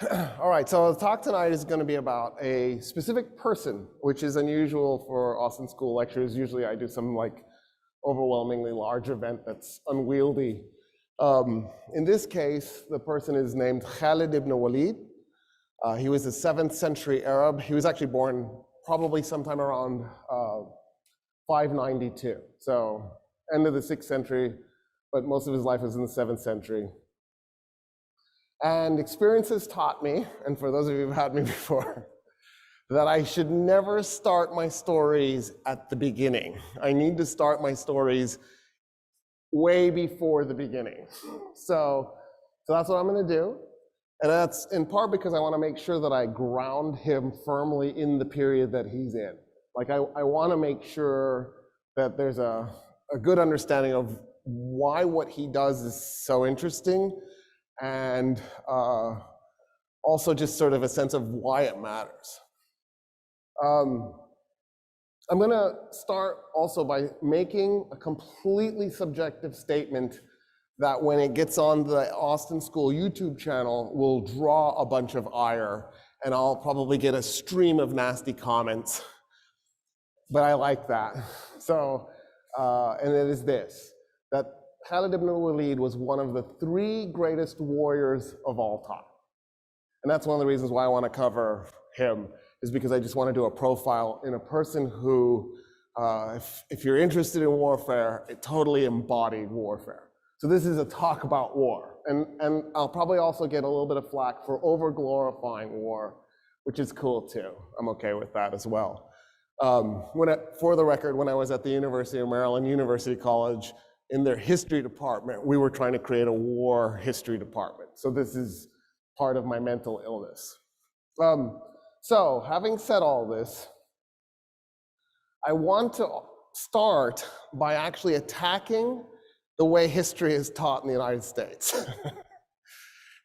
All right, so the talk tonight is going to be about a specific person, which is unusual for Austin School lectures. Usually I do some like overwhelmingly large event that's unwieldy. In this case, the person is named Khalid Ibn Walid. He was a 7th century Arab. He was actually born probably sometime around 592. So end of the 6th century, but most of his life was in the 7th century. And experiences taught me, and for those of you who've had me before, that I should never start my stories at the beginning. I need to start my stories way before the beginning. So that's what I'm going to do. And that's in part because I want to make sure that I ground him firmly in the period that he's in. Like I want to make sure that there's a good understanding of why what he does is so interesting, and also just sort of a sense of why it matters. I'm going to start also by making a completely subjective statement that when it gets on the Austin School YouTube channel will draw a bunch of ire, and I'll probably get a stream of nasty comments, but I like that. So, and it is this, that Khalid ibn Walid was one of the 3 greatest warriors of all time. And that's one of the reasons why I want to cover him, is because I just want to do a profile in a person who, if you're interested in warfare, it totally embodied warfare. So this is a talk about war. And I'll probably also get a little bit of flack for over-glorifying war, which is cool too. I'm okay with that as well. For the record, when I was at the University of Maryland University College, in their history department, we were trying to create a war history department. So this is part of my mental illness. So having said all this, I want to start by actually attacking the way history is taught in the United States.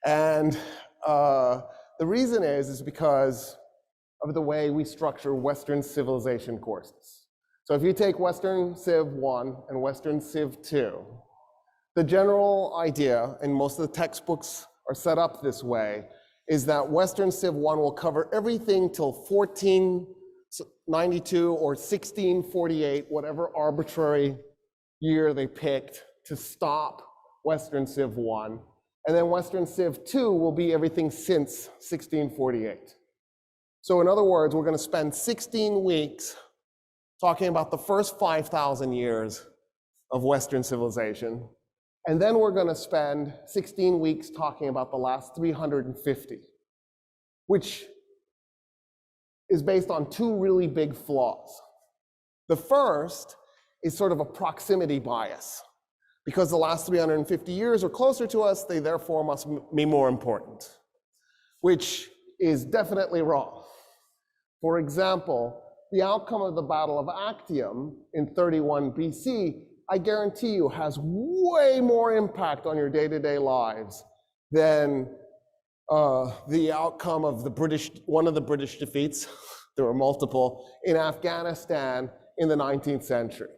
And the reason is because of the way we structure Western civilization courses. So if you take Western Civ 1 and Western Civ 2, the general idea, and most of the textbooks are set up this way, is that Western Civ 1 will cover everything till 1492 or 1648, whatever arbitrary year they picked to stop Western Civ 1. And then Western Civ 2 will be everything since 1648. So in other words, we're going to spend 16 weeks talking about the first 5,000 years of Western civilization. And then we're going to spend 16 weeks talking about the last 350, which is based on 2 really big flaws. The first is sort of a proximity bias. Because the last 350 years are closer to us, they therefore must be more important, which is definitely wrong. For example, the outcome of the Battle of Actium in 31 BC, I guarantee you, has way more impact on your day-to-day lives than the outcome of one of the British defeats, there were multiple, in Afghanistan in the 19th century.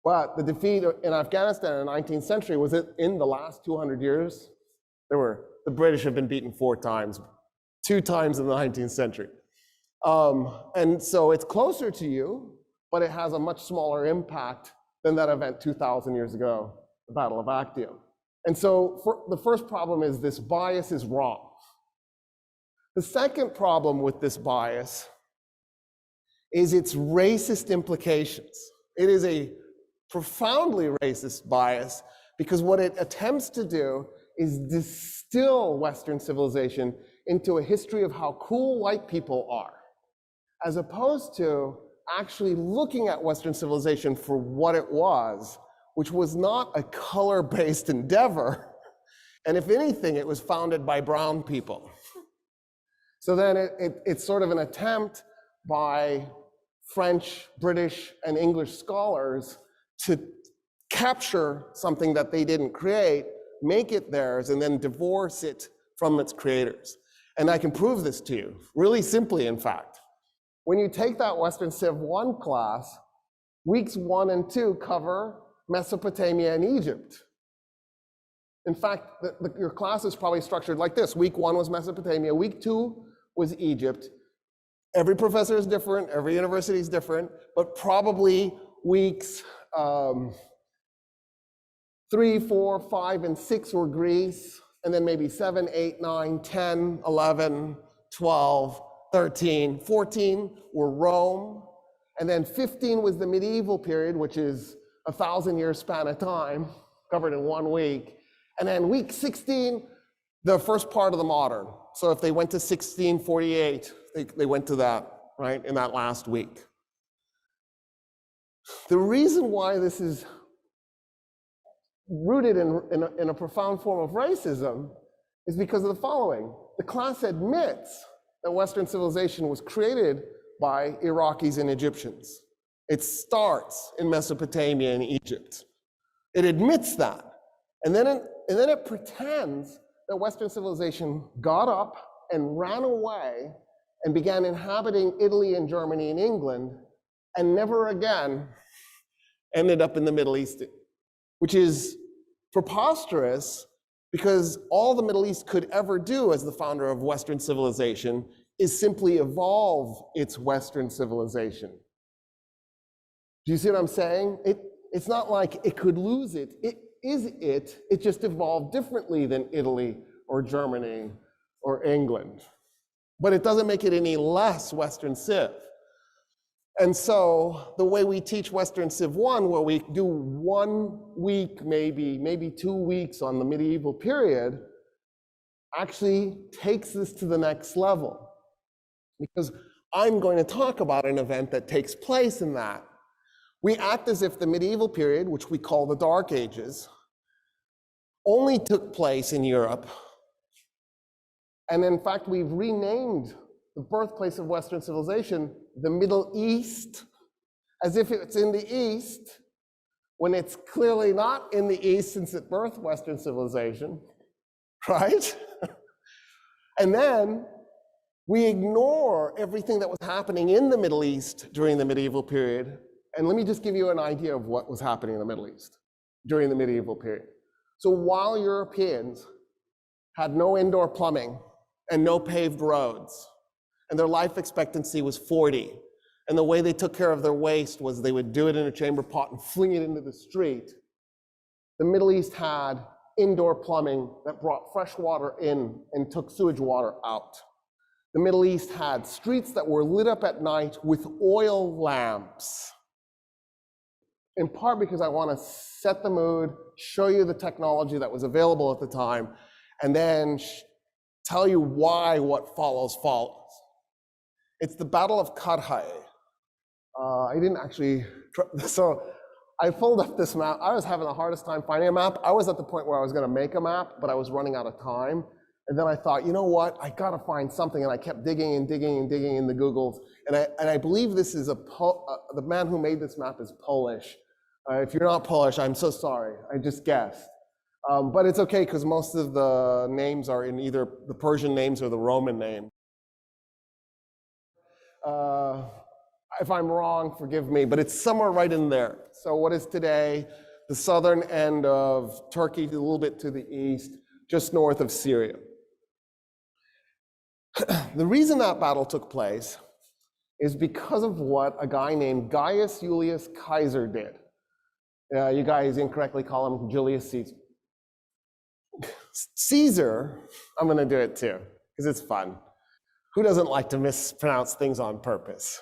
But the defeat in Afghanistan in the 19th century, was it in the last 200 years? The British have been beaten 4 times, 2 times in the 19th century. And so it's closer to you, but it has a much smaller impact than that event 2,000 years ago, the Battle of Actium. And so the first problem is this bias is wrong. The second problem with this bias is its racist implications. It is a profoundly racist bias because what it attempts to do is distill Western civilization into a history of how cool white people are, as opposed to actually looking at Western civilization for what it was, which was not a color-based endeavor. And if anything, it was founded by brown people. So then it's sort of an attempt by French, British, and English scholars to capture something that they didn't create, make it theirs, and then divorce it from its creators. And I can prove this to you, really simply, in fact. When you take that Western Civ 1 class, weeks 1 and 2 cover Mesopotamia and Egypt. In fact, your class is probably structured like this. Week 1 was Mesopotamia. Week 2 was Egypt. Every professor is different. Every university is different. But probably weeks 3, 4, 5, and 6 were Greece. And then maybe 7, 8, 9, 10, 11, 12, 13, 14 were Rome. And then 15 was the medieval period, which is a 1,000-year span of time covered in 1 week. And then week 16, the first part of the modern. So if they went to 1648, they went to that, right, in that last week. The reason why this is rooted in a profound form of racism is because of the following. The class admits that Western civilization was created by Iraqis and Egyptians. It starts in Mesopotamia and Egypt. It admits that. And then it pretends that Western civilization got up and ran away and began inhabiting Italy and Germany and England and never again ended up in the Middle East, which is preposterous because all the Middle East could ever do as the founder of Western civilization is simply evolve its Western civilization. Do you see what I'm saying? It's not like it could lose it. It just evolved differently than Italy or Germany or England. But it doesn't make it any less Western Civ. And so the way we teach Western Civ 1, where we do 1 week, maybe 2 weeks on the medieval period, actually takes this to the next level. Because I'm going to talk about an event that takes place in that. We act as if the medieval period, which we call the Dark Ages, only took place in Europe. And in fact, we've renamed the birthplace of Western civilization the Middle East, as if it's in the East, when it's clearly not in the East since it birthed Western civilization, right? And then we ignore everything that was happening in the Middle East during the medieval period. And let me just give you an idea of what was happening in the Middle East during the medieval period. So while Europeans had no indoor plumbing and no paved roads, and their life expectancy was 40, and the way they took care of their waste was they would do it in a chamber pot and fling it into the street, the Middle East had indoor plumbing that brought fresh water in and took sewage water out. The Middle East had streets that were lit up at night with oil lamps. In part because I want to set the mood, show you the technology that was available at the time, and then tell you why what follows. It's the Battle of Kadhai. I didn't actually, so I pulled up this map. I was having the hardest time finding a map. I was at the point where I was going to make a map, but I was running out of time. And then I thought, you know what? I got to find something. And I kept digging and digging and digging in the Googles. And I believe this is the man who made this map is Polish. If you're not Polish, I'm so sorry. I just guessed. But it's okay because most of the names are in either the Persian names or the Roman name. If I'm wrong, forgive me, but it's somewhere right in there. So what is today the southern end of Turkey, a little bit to the east, just north of Syria. The reason that battle took place is because of what a guy named Gaius Julius Caesar did. You guys incorrectly call him Julius Caesar. Caesar, I'm going to do it too, because it's fun. Who doesn't like to mispronounce things on purpose?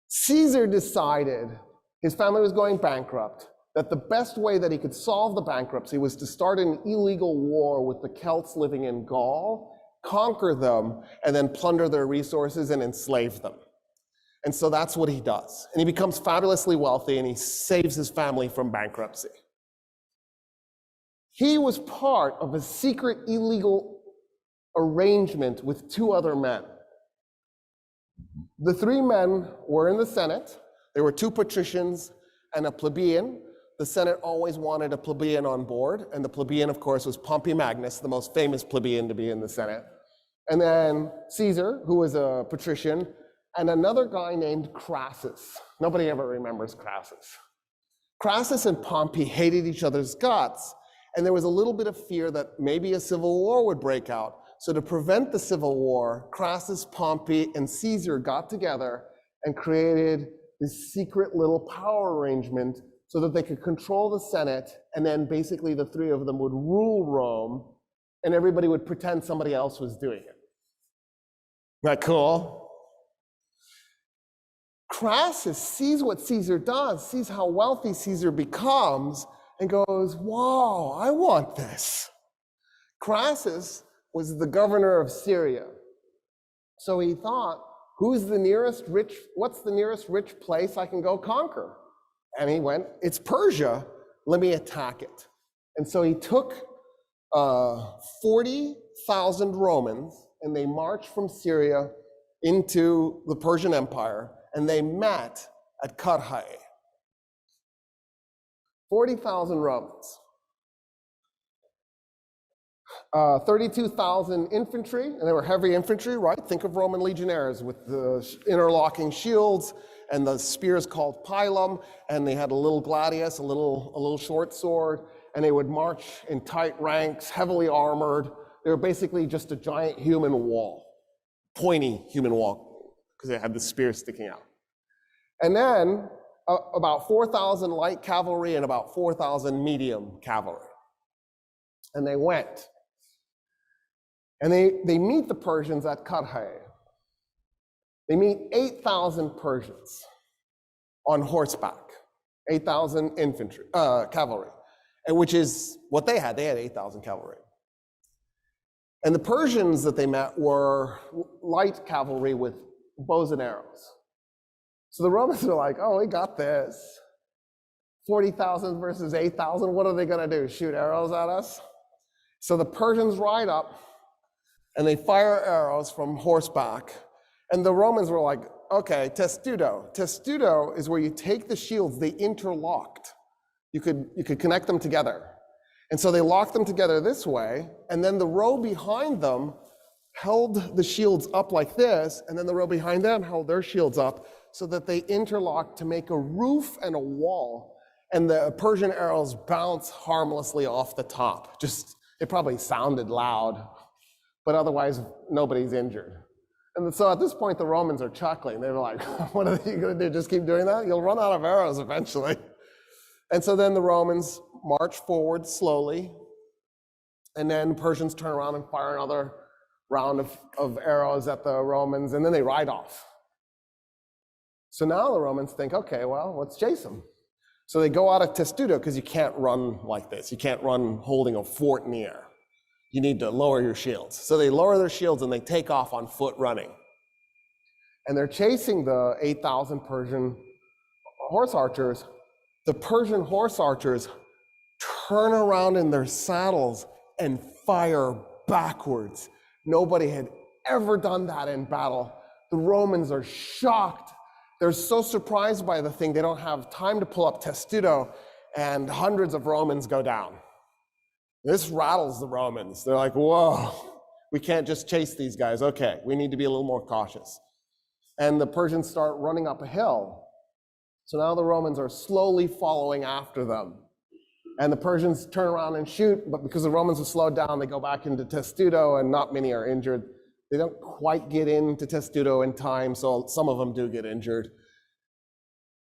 Caesar decided his family was going bankrupt, that the best way that he could solve the bankruptcy was to start an illegal war with the Celts living in Gaul, conquer them, and then plunder their resources and enslave them. And so that's what he does. And he becomes fabulously wealthy and he saves his family from bankruptcy. He was part of a secret illegal arrangement with 2 other men. The 3 men were in the Senate. There were 2 patricians and a plebeian. The Senate always wanted a plebeian on board, and the plebeian, of course, was Pompey Magnus, the most famous plebeian to be in the Senate. And then Caesar, who was a patrician, and another guy named Crassus. Nobody ever remembers Crassus. Crassus and Pompey hated each other's guts, And there was a little bit of fear that maybe a civil war would break out. So to prevent the civil war, Crassus, Pompey, and Caesar got together and created this secret little power arrangement so that they could control the Senate, and then basically the three of them would rule Rome, and everybody would pretend somebody else was doing it. Isn't that cool? Crassus sees what Caesar does, sees how wealthy Caesar becomes, and goes, whoa, I want this. Crassus was the governor of Syria. So he thought, what's the nearest rich place I can go conquer? And he went, it's Persia, let me attack it. And so he took 40,000 Romans, and they marched from Syria into the Persian Empire, and they met at Carthage. 40,000 Romans. 32,000 infantry, and they were heavy infantry, right? Think of Roman legionnaires with the interlocking shields and the spears called pilum, and they had a little gladius, a little short sword, and they would march in tight ranks, heavily armored. They were basically just a giant human wall, pointy human wall, because they had the spear sticking out. And then about 4,000 light cavalry and about 4,000 medium cavalry. And they went. And they meet the Persians at Carthage. They meet 8,000 Persians on horseback, 8,000 infantry, cavalry, and which is what they had. They had 8,000 cavalry. And the Persians that they met were light cavalry with bows and arrows. So the Romans are like, oh, we got this. 40,000 versus 8,000, what are they gonna do? Shoot arrows at us? So the Persians ride up and they fire arrows from horseback. And the Romans were like, okay, testudo. Testudo is where you take the shields, they interlocked. You could connect them together. And so they locked them together this way, and then the row behind them held the shields up like this, and then the row behind them held their shields up so that they interlocked to make a roof and a wall, and the Persian arrows bounce harmlessly off the top. It probably sounded loud, but otherwise nobody's injured. And so at this point, the Romans are chuckling. They were like, what are you gonna do, just keep doing that? You'll run out of arrows eventually. And so then the Romans march forward slowly, and then the Persians turn around and fire another round of arrows at the Romans, and then they ride off. So now the Romans think, okay, well, let's chase them. So they go out of Testudo, because you can't run like this. You can't run holding a fort in the air. You need to lower your shields. So they lower their shields and they take off on foot running. And they're chasing the 8,000 Persian horse archers. The Persian horse archers turn around in their saddles and fire backwards. Nobody had ever done that in battle. The Romans are shocked. They're so surprised by the thing, they don't have time to pull up Testudo, and hundreds of Romans go down. This rattles the Romans. They're like, whoa, we can't just chase these guys. Okay, we need to be a little more cautious. And the Persians start running up a hill. So now the Romans are slowly following after them. And the Persians turn around and shoot, but because the Romans have slowed down, they go back into Testudo, and not many are injured. They don't quite get into Testudo in time, so some of them do get injured.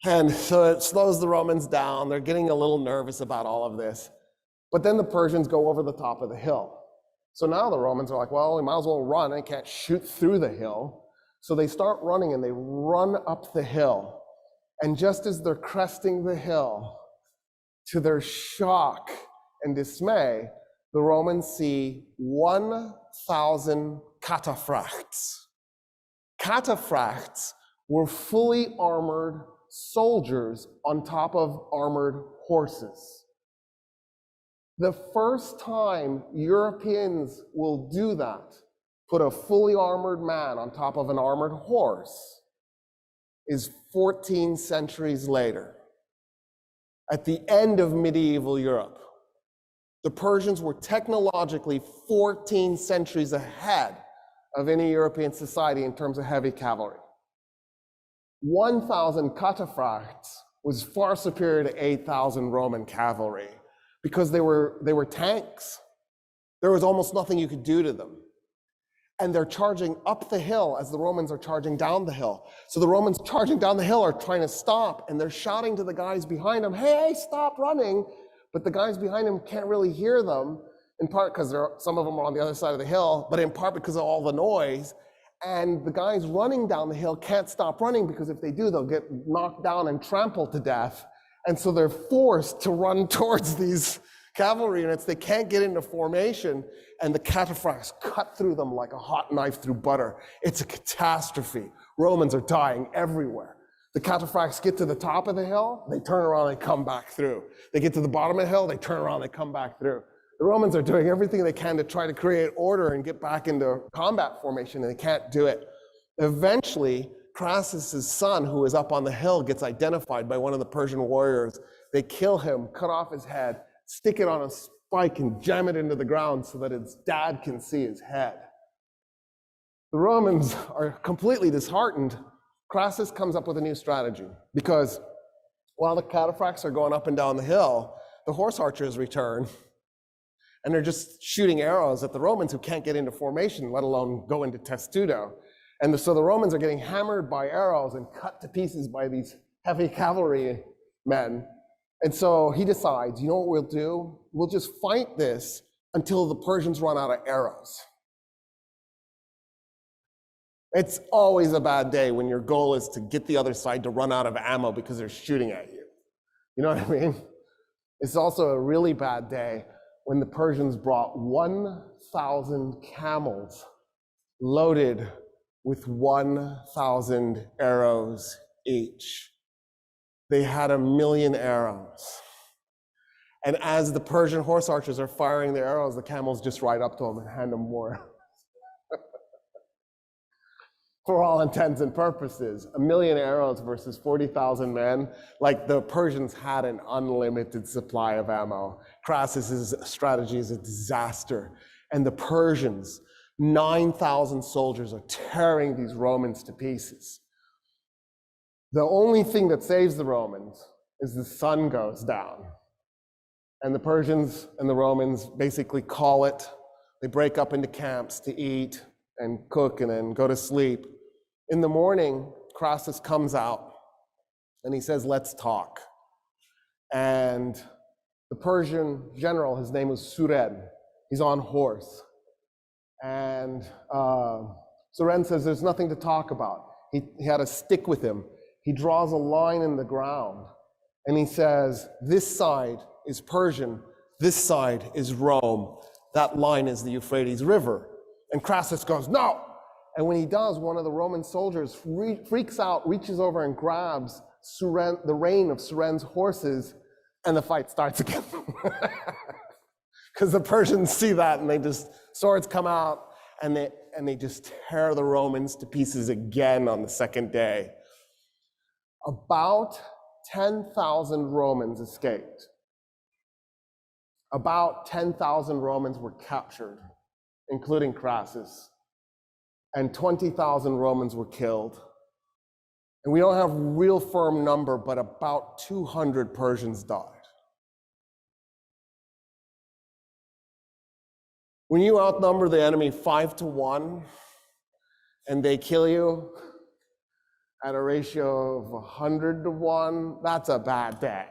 And so it slows the Romans down. They're getting a little nervous about all of this. But then the Persians go over the top of the hill. So now the Romans are like, well, we might as well run. They can't shoot through the hill. So they start running, and they run up the hill. And just as they're cresting the hill, to their shock and dismay, the Romans see 1,000 cataphracts. Cataphracts were fully armored soldiers on top of armored horses. The first time Europeans will do that, put a fully armored man on top of an armored horse, is 14 centuries later, at the end of medieval Europe. The Persians were technologically 14 centuries ahead of any European society in terms of heavy cavalry. 1,000 cataphracts was far superior to 8,000 Roman cavalry. because they were tanks. There was almost nothing you could do to them. And they're charging up the hill as the Romans are charging down the hill. So the Romans charging down the hill are trying to stop, and they're shouting to the guys behind them, hey, stop running. But the guys behind them can't really hear them, in part because some of them are on the other side of the hill, but in part because of all the noise. And the guys running down the hill can't stop running, because if they do, they'll get knocked down and trampled to death. And so they're forced to run towards these cavalry units. They can't get into formation, and the cataphracts cut through them like a hot knife through butter. It's a catastrophe. Romans are dying everywhere. The cataphracts get to the top of the hill, they turn around and come back through. They get to the bottom of the hill, they turn around and come back through. The Romans are doing everything they can to try to create order and get back into combat formation, and they can't do it. Eventually, Crassus's son, who is up on the hill, gets identified by one of the Persian warriors. They kill him, cut off his head, stick it on a spike and jam it into the ground so that his dad can see his head. The Romans are completely disheartened. Crassus comes up with a new strategy, because while the cataphracts are going up and down the hill, the horse archers return, and they're just shooting arrows at the Romans who can't get into formation, let alone go into testudo. And so the Romans are getting hammered by arrows and cut to pieces by these heavy cavalry men. And so he decides, you know what we'll do? We'll just fight this until the Persians run out of arrows. It's always a bad day when your goal is to get the other side to run out of ammo because they're shooting at you. You know what I mean? It's also a really bad day when the Persians brought 1,000 camels loaded with 1,000 arrows each. They had 1,000,000 arrows. And as the Persian horse archers are firing their arrows, the camels just ride up to them and hand them more. For all intents and purposes, 1,000,000 arrows versus 40,000 men, like the Persians had an unlimited supply of ammo. Crassus's strategy is a disaster. And the Persians, 9,000 soldiers, are tearing these Romans to pieces. The only thing that saves the Romans is the sun goes down. And the Persians and the Romans basically call it. They break up into camps to eat and cook and then go to sleep. In the morning, Crassus comes out and he says, let's talk. And the Persian general, his name was Suren. He's on horse. And Suren says, there's nothing to talk about. He had a stick with him. He draws a line in the ground and he says, this side is Persian, this side is Rome. That line is the Euphrates River. And Crassus goes, no. And when he does, one of the Roman soldiers freaks out, reaches over and grabs the rein of Suren's horses, and the fight starts again. Because the Persians see that, and swords come out, and they just tear the Romans to pieces again on the second day. About 10,000 Romans escaped. About 10,000 Romans were captured, including Crassus. And 20,000 Romans were killed. And we don't have a real firm number, but about 200 Persians died. When you outnumber the enemy 5-1, and they kill you at a ratio of 100-1, that's a bad day.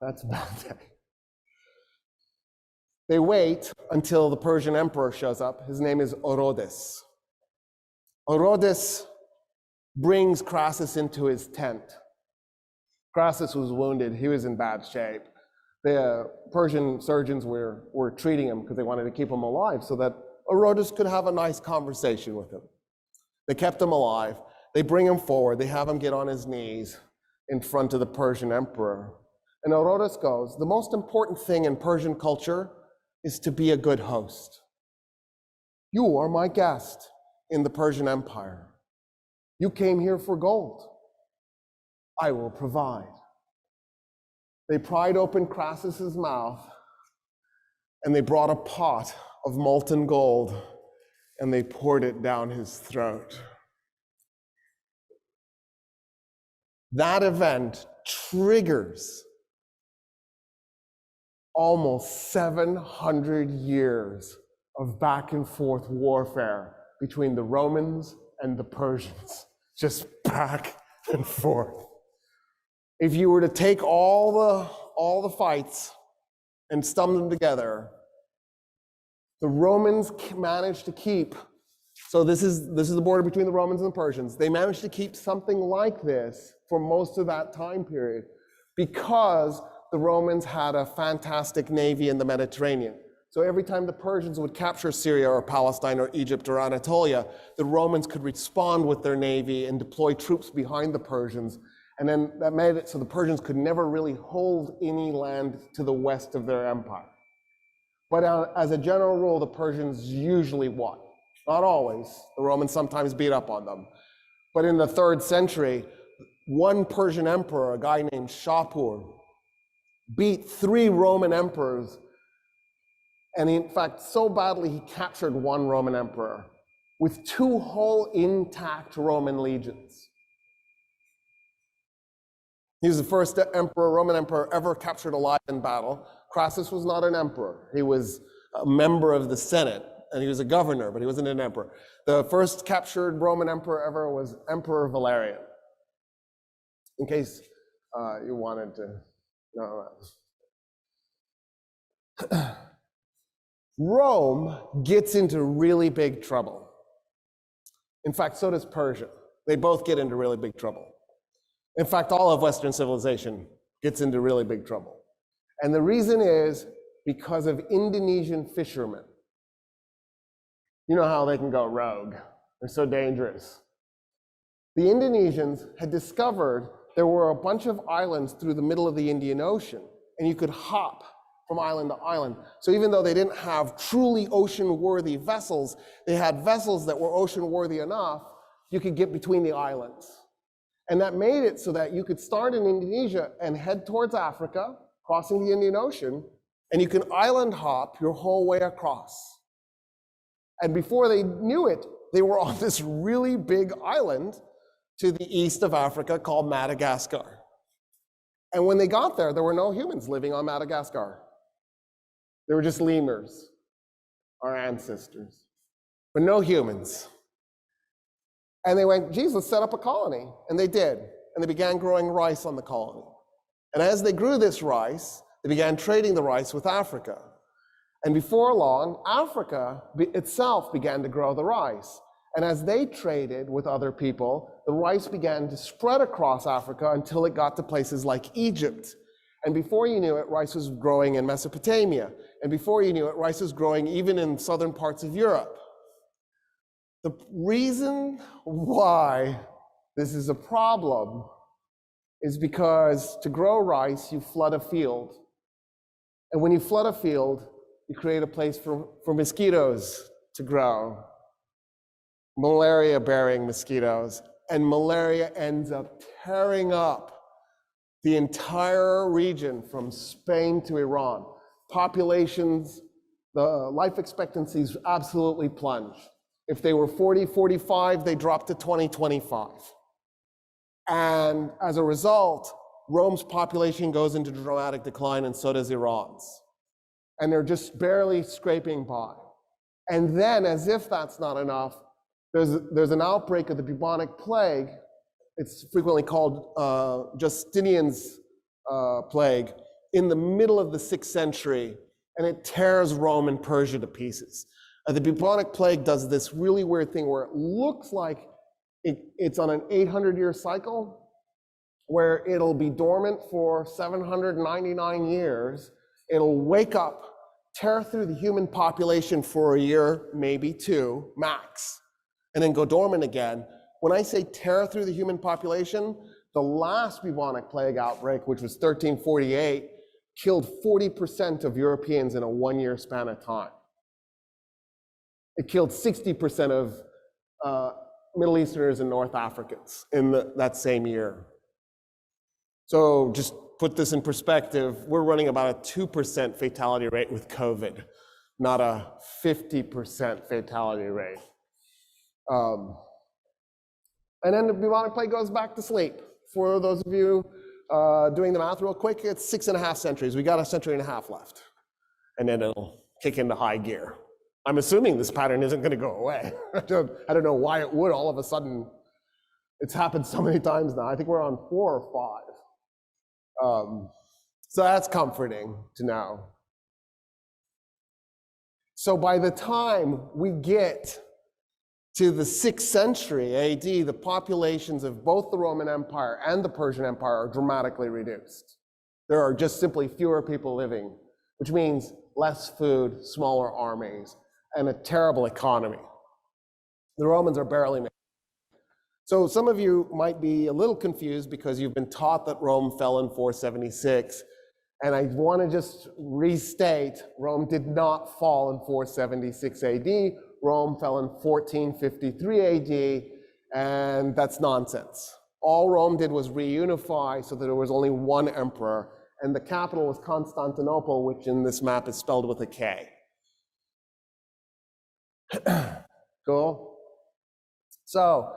That's a bad day. They wait until the Persian emperor shows up. His name is Orodes. Orodes brings Crassus into his tent. Crassus was wounded. He was in bad shape. The Persian surgeons were treating him because they wanted to keep him alive so that Orodes could have a nice conversation with him. They kept him alive. They bring him forward. They have him get on his knees in front of the Persian emperor. And Orodes goes, the most important thing in Persian culture is to be a good host. You are my guest in the Persian Empire. You came here for gold. I will provide. They pried open Crassus's mouth and they brought a pot of molten gold and they poured it down his throat. That event triggers almost 700 years of back and forth warfare between the Romans and the Persians, just back and forth. If you were to take all the fights and stum them together, the Romans managed to keep, so this is the border between the Romans and the Persians, they managed to keep something like this for most of that time period because the Romans had a fantastic navy in the Mediterranean. So every time the Persians would capture Syria or Palestine or Egypt or Anatolia, the Romans could respond with their navy and deploy troops behind the Persians. And then that made it so the Persians could never really hold any land to the west of their empire. But as a general rule, the Persians usually won. Not always. The Romans sometimes beat up on them. But in the 3rd century, one Persian emperor, a guy named Shapur, beat 3 Roman emperors, and in fact, so badly he captured one Roman emperor with 2 whole intact Roman legions. He was the first Roman emperor ever captured alive in battle. Crassus was not an emperor. He was a member of the Senate, and he was a governor, but he wasn't an emperor. The first captured Roman emperor ever was Emperor Valerian. In case you wanted to know that. Rome gets into really big trouble. In fact, so does Persia. They both get into really big trouble. In fact, all of Western civilization gets into really big trouble. And the reason is because of Indonesian fishermen. You know how they can go rogue. They're so dangerous. The Indonesians had discovered there were a bunch of islands through the middle of the Indian Ocean, and you could hop from island to island. So even though they didn't have truly ocean-worthy vessels, they had vessels that were ocean-worthy enough, you could get between the islands. And that made it so that you could start in Indonesia and head towards Africa, crossing the Indian Ocean, and you can island hop your whole way across. And before they knew it, they were on this really big island to the east of Africa called Madagascar. And when they got there, there were no humans living on Madagascar. They were just lemurs, our ancestors, but no humans. And they went, geez, let's set up a colony. And they did. And they began growing rice on the colony. And as they grew this rice, they began trading the rice with Africa. And before long, Africa itself began to grow the rice. And as they traded with other people, the rice began to spread across Africa until it got to places like Egypt. And before you knew it, rice was growing in Mesopotamia. And before you knew it, rice was growing even in southern parts of Europe. The reason why this is a problem is because to grow rice, you flood a field. And when you flood a field, you create a place for mosquitoes to grow, malaria-bearing mosquitoes. And malaria ends up tearing up the entire region from Spain to Iran. Populations, the life expectancies absolutely plunge. If they were 40, 45, they dropped to 20, 25. And as a result, Rome's population goes into dramatic decline, and so does Iran's. And they're just barely scraping by. And then, as if that's not enough, there's an outbreak of the bubonic plague. It's frequently called Justinian's plague in the middle of the 6th century, and it tears Rome and Persia to pieces. The bubonic plague does this really weird thing where it looks like it's on an 800-year cycle, where it'll be dormant for 799 years. It'll wake up, tear through the human population for a year, maybe 2, max, and then go dormant again. When I say tear through the human population, the last bubonic plague outbreak, which was 1348, killed 40% of Europeans in a 1-year span of time. It killed 60% of Middle Easterners and North Africans in that same year. So just put this in perspective, we're running about a 2% fatality rate with COVID, not a 50% fatality rate. And then the bubonic plague goes back to sleep. For those of you doing the math real quick, it's 6.5 centuries. We got a century and a half left. And then it'll kick into high gear. I'm assuming this pattern isn't going to go away. I don't know why it would all of a sudden. It's happened so many times now. I think we're on 4 or 5. So that's comforting to know. So by the time we get to the 6th century AD, the populations of both the Roman Empire and the Persian Empire are dramatically reduced. There are just simply fewer people living, which means less food, smaller armies, and a terrible economy. The Romans are barely making it. So some of you might be a little confused because you've been taught that Rome fell in 476. And I want to just restate, Rome did not fall in 476 AD. Rome fell in 1453 AD, and that's nonsense. All Rome did was reunify so that there was only one emperor, and the capital was Constantinople, which in this map is spelled with a K. Cool? So,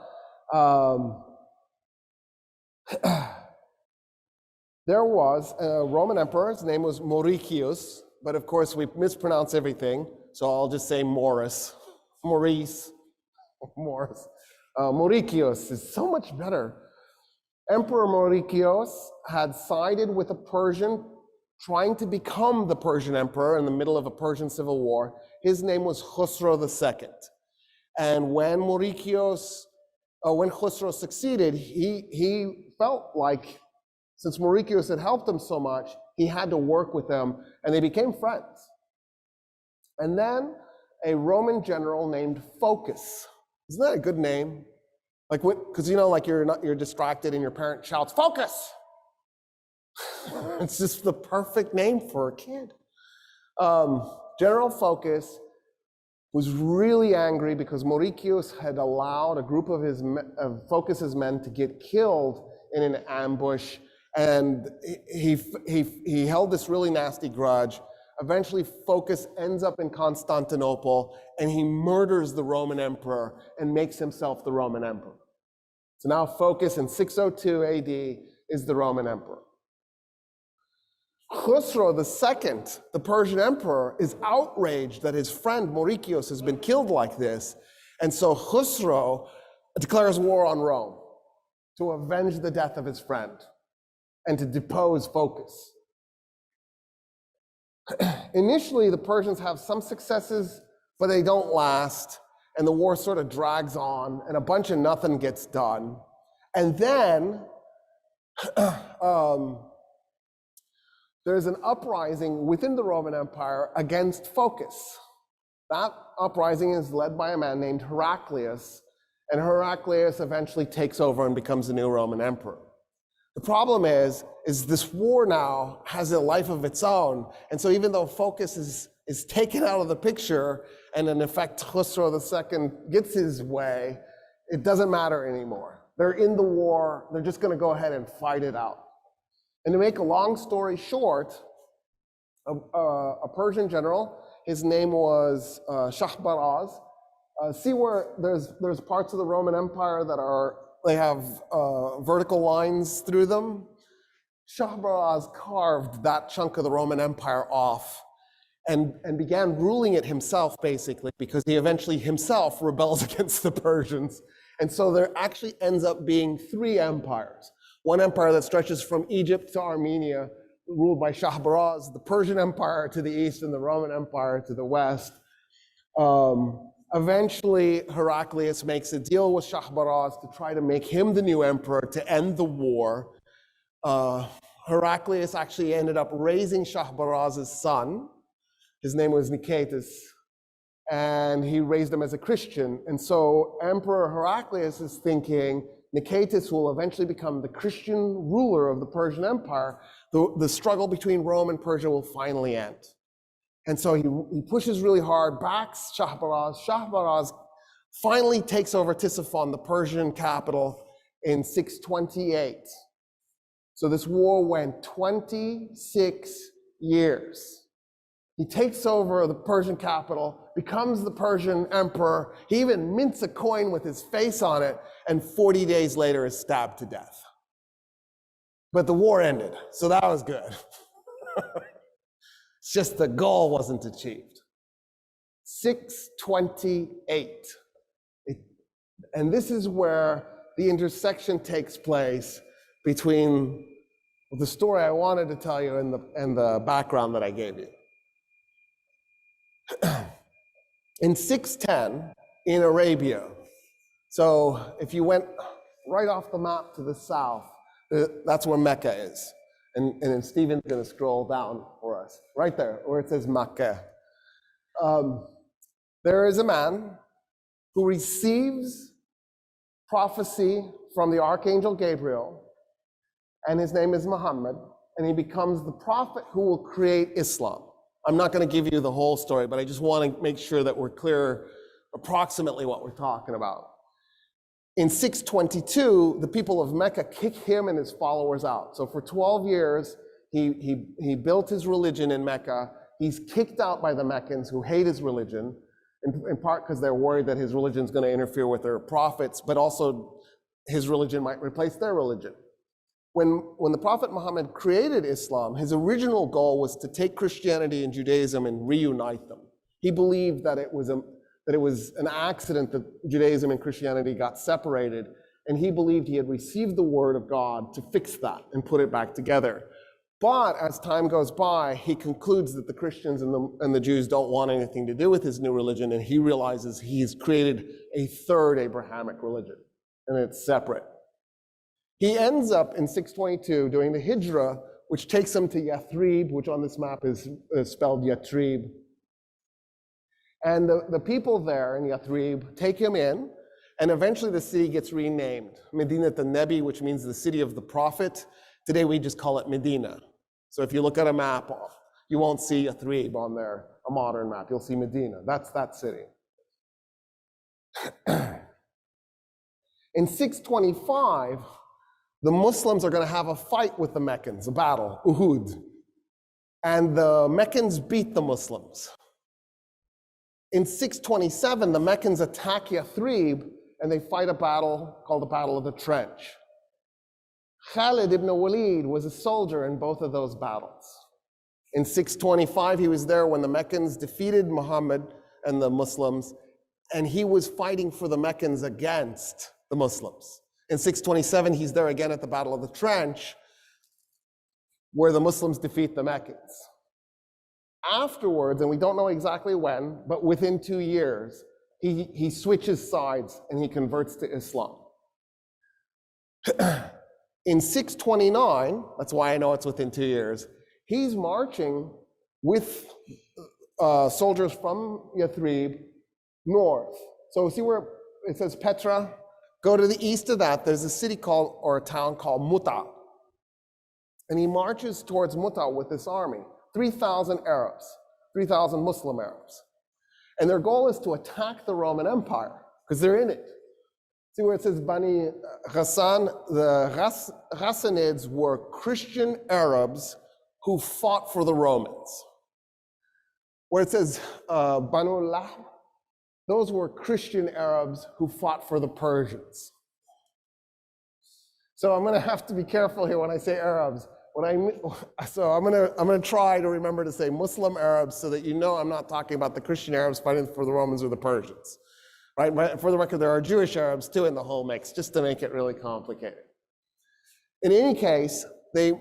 there was a Roman emperor, his name was Mauricius, but of course we mispronounce everything, so I'll just say Mauricius. Mauricius is so much better. Emperor Mauricius had sided with a Persian trying to become the Persian emperor in the middle of a Persian civil war. His name was Khusro II. And when Khusro succeeded, he felt like, since Mauricius had helped him so much, he had to work with them, and they became friends. And then a Roman general named Phocas. Isn't that a good name? Like, because you know, like you're distracted and your parent shouts, "Focus!" It's just the perfect name for a kid. General Phocas was really angry because Mauricius had allowed a group of Phocas's men to get killed in an ambush, and he held this really nasty grudge. Eventually, Phocas ends up in Constantinople, and he murders the Roman emperor and makes himself the Roman emperor. So now Phocas in 602 AD is the Roman emperor. Khusro II, the Persian emperor, is outraged that his friend Mauricius has been killed like this, and so Khusro declares war on Rome to avenge the death of his friend and to depose Phocas. Initially, the Persians have some successes, but they don't last, and the war sort of drags on, and a bunch of nothing gets done. And then there's an uprising within the Roman Empire against Phocas. That uprising is led by a man named Heraclius, and Heraclius eventually takes over and becomes the new Roman emperor. The problem is this war now has a life of its own, and so even though Phocas is taken out of the picture, and in effect Khusro II gets his way, it doesn't matter anymore. They're in the war, they're just gonna go ahead and fight it out. And to make a long story short, a Persian general, his name was Shahbaraz. See where there's parts of the Roman Empire that they have vertical lines through them? Shahbaraz carved that chunk of the Roman Empire off and began ruling it himself, basically, because he eventually himself rebels against the Persians. And so there actually ends up being 3 empires. One empire that stretches from Egypt to Armenia, ruled by Shahbaraz, the Persian Empire to the east and the Roman Empire to the west. Eventually, Heraclius makes a deal with Shahbaraz to try to make him the new emperor to end the war. Heraclius actually ended up raising Shahbaraz's son. His name was Nicetas, and he raised him as a Christian. And so Emperor Heraclius is thinking, Nicetas will eventually become the Christian ruler of the Persian Empire. The struggle between Rome and Persia will finally end. And so he pushes really hard, backs Shahbaraz. Shahbaraz finally takes over Ctesiphon, the Persian capital, in 628. So this war went 26 years. He takes over the Persian capital, becomes the Persian emperor. He even mints a coin with his face on it, and 40 days later is stabbed to death. But the war ended, so that was good. It's just the goal wasn't achieved. 628. And this is where the intersection takes place between the story I wanted to tell you and the background that I gave you. In 610, in Arabia, so if you went right off the map to the south, that's where Mecca is. And then Stephen's going to scroll down for us, right there, where it says Makkah. There is a man who receives prophecy from the Archangel Gabriel, and his name is Muhammad, and he becomes the prophet who will create Islam. I'm not going to give you the whole story, but I just want to make sure that we're clear approximately what we're talking about. In 622, the people of Mecca kick him and his followers out. So for 12 years, he built his religion in Mecca. He's kicked out by the Meccans who hate his religion, in part because they're worried that his religion is going to interfere with their prophets, but also his religion might replace their religion. When the Prophet Muhammad created Islam, his original goal was to take Christianity and Judaism and reunite them. He believed that it was an accident that Judaism and Christianity got separated, and he believed he had received the word of God to fix that and put it back together. But as time goes by, he concludes that the Christians and the Jews don't want anything to do with his new religion, and he realizes he's created a third Abrahamic religion, and it's separate. He ends up in 622 doing the Hijrah, which takes him to Yathrib, which on this map is spelled Yatrib. And the people there in Yathrib take him in, and eventually the city gets renamed Medinat al-Nabi, which means the city of the prophet. Today we just call it Medina. So if you look at a map, you won't see Yathrib on there, a modern map. You'll see Medina. That's that city. In 625, the Muslims are going to have a fight with the Meccans, a battle, Uhud. And the Meccans beat the Muslims. In 627, the Meccans attack Yathrib, and they fight a battle called the Battle of the Trench. Khalid Ibn Walid was a soldier in both of those battles. In 625, he was there when the Meccans defeated Muhammad and the Muslims, and he was fighting for the Meccans against the Muslims. In 627, he's there again at the Battle of the Trench, where the Muslims defeat the Meccans. Afterwards, and we don't know exactly when, but within 2 years, he switches sides and he converts to Islam. In 629, that's why I know it's within 2 years, he's marching with soldiers from Yathrib north. So see where it says Petra? Go to the east of that, there's a city called, or a town called Muta. And he marches towards Muta with this army, 3,000 Arabs, 3,000 Muslim Arabs. And their goal is to attack the Roman Empire, because they're in it. See where it says Bani Ghassan? The Ghassanids were Christian Arabs who fought for the Romans. Where it says Banu Lahm, those were Christian Arabs who fought for the Persians. So I'm going to have to be careful here when I say Arabs. So I'm going to try to remember to say Muslim Arabs so that you know I'm not talking about the Christian Arabs fighting for the Romans or the Persians. Right? For the record, there are Jewish Arabs too in the whole mix, just to make it really complicated. In any case, they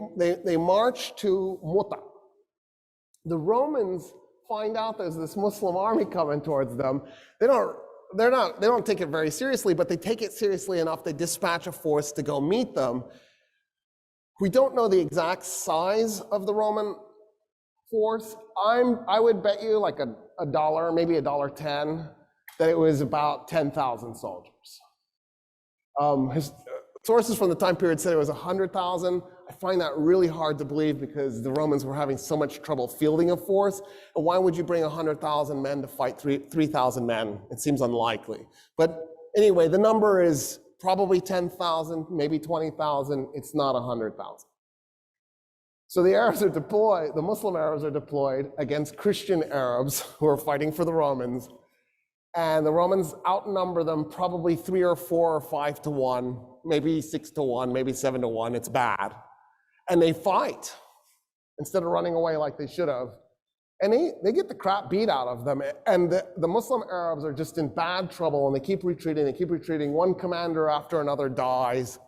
march to Muta. The Romans find out there's this Muslim army coming towards them. They don't take it very seriously, but they take it seriously enough they dispatch a force to go meet them. We don't know the exact size of the Roman force. I would bet you like a dollar, maybe $1.10, that it was about 10,000 soldiers. Sources from the time period said it was 100,000. I find that really hard to believe because the Romans were having so much trouble fielding a force. And why would you bring 100,000 men to fight 3,000 men? It seems unlikely. But anyway, the number is probably 10,000, maybe 20,000. It's not 100,000. So the Arabs are deployed, the Muslim Arabs are deployed against Christian Arabs who are fighting for the Romans. And the Romans outnumber them probably 3 or 4 or 5 to 1, maybe 6 to 1, maybe 7 to 1. It's bad. and they fight instead of running away like they should have. And they get the crap beat out of them. And the Muslim Arabs are just in bad trouble, and they keep retreating, they keep retreating. One commander after another dies.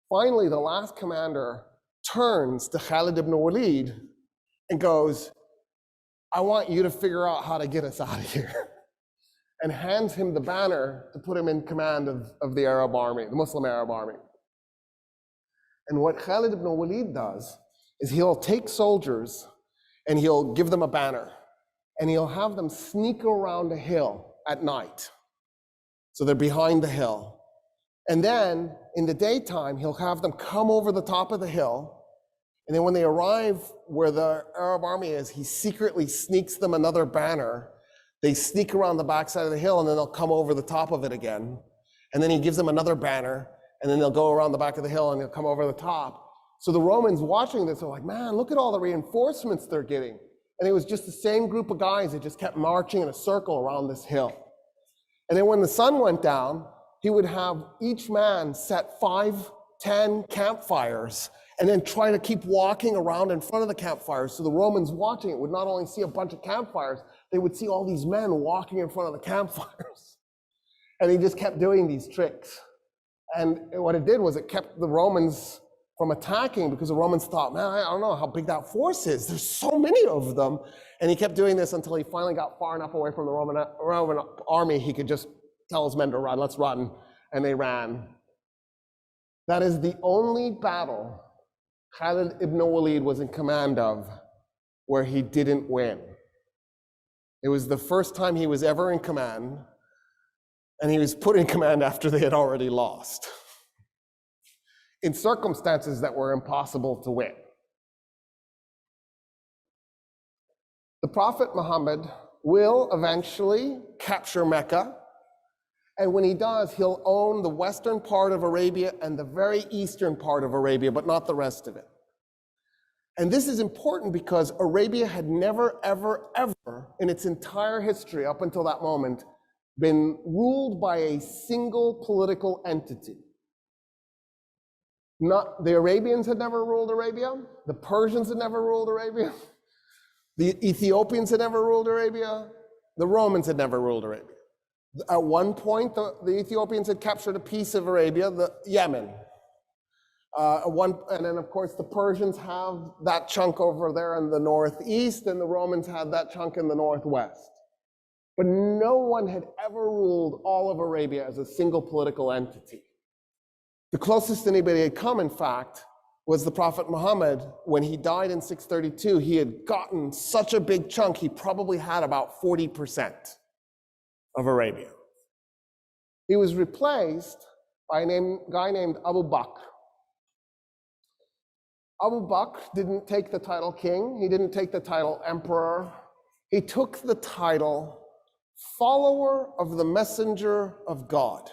Finally, the last commander turns to Khalid ibn Walid and goes, I want you to figure out how to get us out of here. And hands him the banner to put him in command of the Arab army, the Muslim Arab army. And what Khalid ibn Walid does is he'll take soldiers and he'll give them a banner, and he'll have them sneak around a hill at night. So they're behind the hill. And then in the daytime, he'll have them come over the top of the hill. And then when they arrive where the Arab army is, he secretly sneaks them another banner. They sneak around the backside of the hill, and then they'll come over the top of it again. And then he gives them another banner, and then they'll go around the back of the hill and they'll come over the top. So the Romans watching this are like, man, look at all the reinforcements they're getting. And it was just the same group of guys that just kept marching in a circle around this hill. And then when the sun went down, he would have each man set 5, 10 campfires and then try to keep walking around in front of the campfires. So the Romans watching it would not only see a bunch of campfires, they would see all these men walking in front of the campfires. And he just kept doing these tricks. And what it did was it kept the Romans from attacking, because the Romans thought, man, I don't know how big that force is. There's so many of them. And he kept doing this until he finally got far enough away from the Roman army, he could just tell his men to run, let's run. And they ran. That is the only battle Khalid ibn Walid was in command of where he didn't win. It was the first time he was ever in command, and he was put in command after they had already lost, in circumstances that were impossible to win. The Prophet Muhammad will eventually capture Mecca, and when he does, he'll own the western part of Arabia and the very eastern part of Arabia, but not the rest of it. And this is important because Arabia had never, ever, ever in its entire history up until that moment been ruled by a single political entity. Not, the Arabians had never ruled Arabia, the Persians had never ruled Arabia, the Ethiopians had never ruled Arabia, the Romans had never ruled Arabia. At one point, the Ethiopians had captured a piece of Arabia, the Yemen. And then of course the Persians have that chunk over there in the northeast, and the Romans had that chunk in the northwest. But no one had ever ruled all of Arabia as a single political entity. The closest anybody had come, in fact, was the Prophet Muhammad. When he died in 632, he had gotten such a big chunk, he probably had about 40% of Arabia. He was replaced by a guy named Abu Bakr. Abu Bakr didn't take the title king, he didn't take the title emperor, he took the title follower of the messenger of God,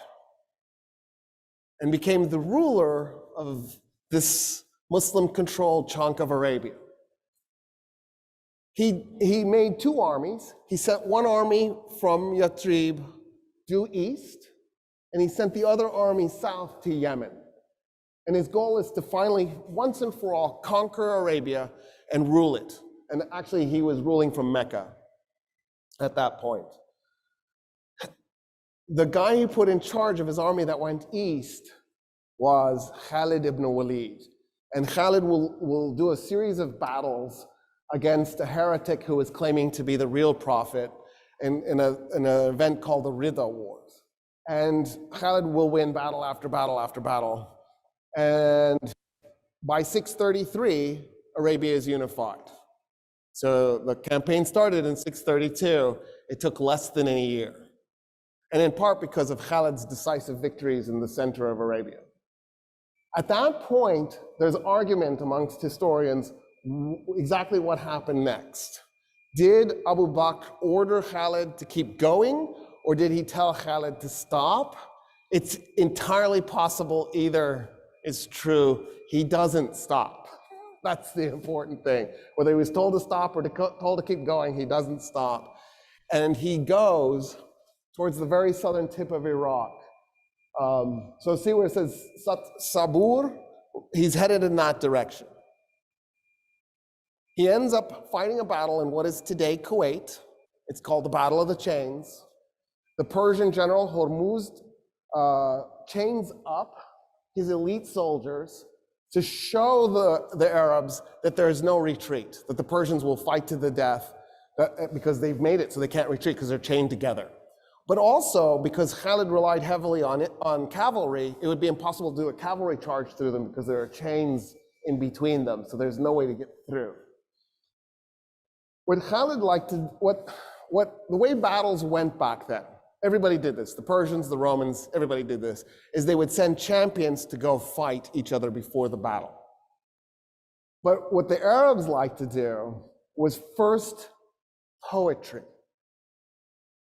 and became the ruler of this Muslim-controlled chunk of Arabia. He made 2 armies. He sent one army from Yathrib due east, and he sent the other army south to Yemen. And his goal is to finally, once and for all, conquer Arabia and rule it. And actually, he was ruling from Mecca at that point. The guy he put in charge of his army that went east was Khalid ibn Walid. And Khalid will do a series of battles against a heretic who is claiming to be the real prophet in an event called the Ridda Wars. And Khalid will win battle after battle after battle. And by 633, Arabia is unified. So the campaign started in 632. It took less than a year. And in part because of Khalid's decisive victories in the center of Arabia. At that point, there's argument amongst historians exactly what happened next. Did Abu Bakr order Khalid to keep going, or did he tell Khalid to stop? It's entirely possible either is true. He doesn't stop. That's the important thing. Whether he was told to stop or told to keep going, he doesn't stop. And he goes towards the very southern tip of Iraq. So see where it says Sabur? He's headed in that direction. He ends up fighting a battle in what is today Kuwait. It's called the Battle of the Chains. The Persian general Hormuzd chains up his elite soldiers to show the Arabs that there is no retreat, that the Persians will fight to the death because they've made it so they can't retreat because they're chained together. But also because Khalid relied heavily on cavalry, it would be impossible to do a cavalry charge through them because there are chains in between them, so there's no way to get through. What Khalid liked to, the way battles went back then, everybody did this, the Persians, the Romans, everybody did this, is they would send champions to go fight each other before the battle. But what the Arabs liked to do was first poetry.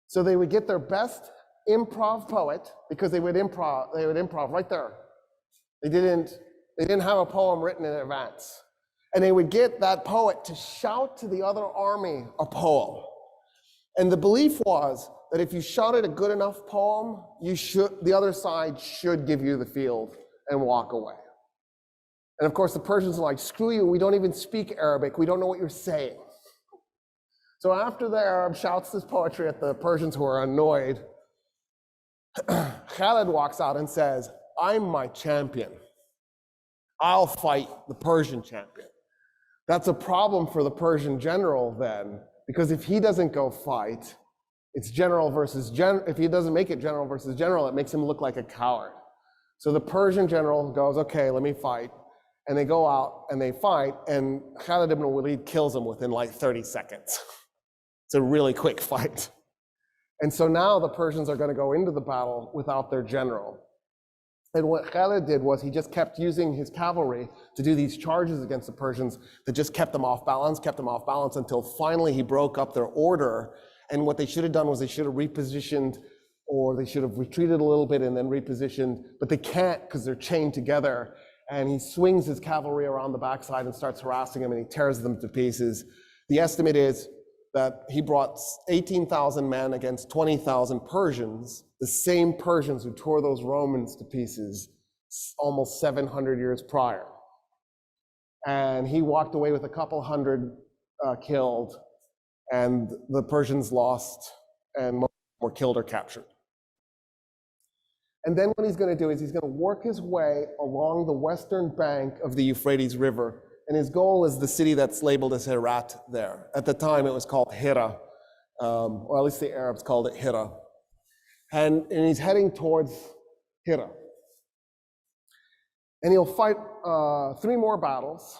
So they would get their best improv poet, because they would improv right there. They didn't have a poem written in advance. And they would get that poet to shout to the other army a poem. And the belief was that if you shouted a good enough poem, the other side should give you the field and walk away. And of course, the Persians are like, screw you, we don't even speak Arabic, we don't know what you're saying. So after the Arab shouts this poetry at the Persians who are annoyed, Khalid walks out and says, I'm my champion. I'll fight the Persian champion. That's a problem for the Persian general then, because if he doesn't go fight, it's general versus general. If he doesn't make it general versus general, it makes him look like a coward. So the Persian general goes, okay, let me fight. And they go out and they fight, and Khalid ibn Walid kills him within like 30 seconds. It's a really quick fight. And so now the Persians are going to go into the battle without their general. And what Khalid did was he just kept using his cavalry to do these charges against the Persians that just kept them off balance until finally he broke up their order. And what they should have done was they should have repositioned, or they should have retreated a little bit and then repositioned, but they can't because they're chained together. And he swings his cavalry around the backside and starts harassing them, and he tears them to pieces. The estimate is that he brought 18,000 men against 20,000 Persians, the same Persians who tore those Romans to pieces almost 700 years prior. And he walked away with a couple hundred killed, and the Persians lost, and most were killed or captured. And then what he's going to do is he's going to work his way along the western bank of the Euphrates River. And his goal is the city that's labeled as Herat there. At the time, it was called Hira, or at least the Arabs called it Hira. And he's heading towards Hira. And he'll fight 3 more battles.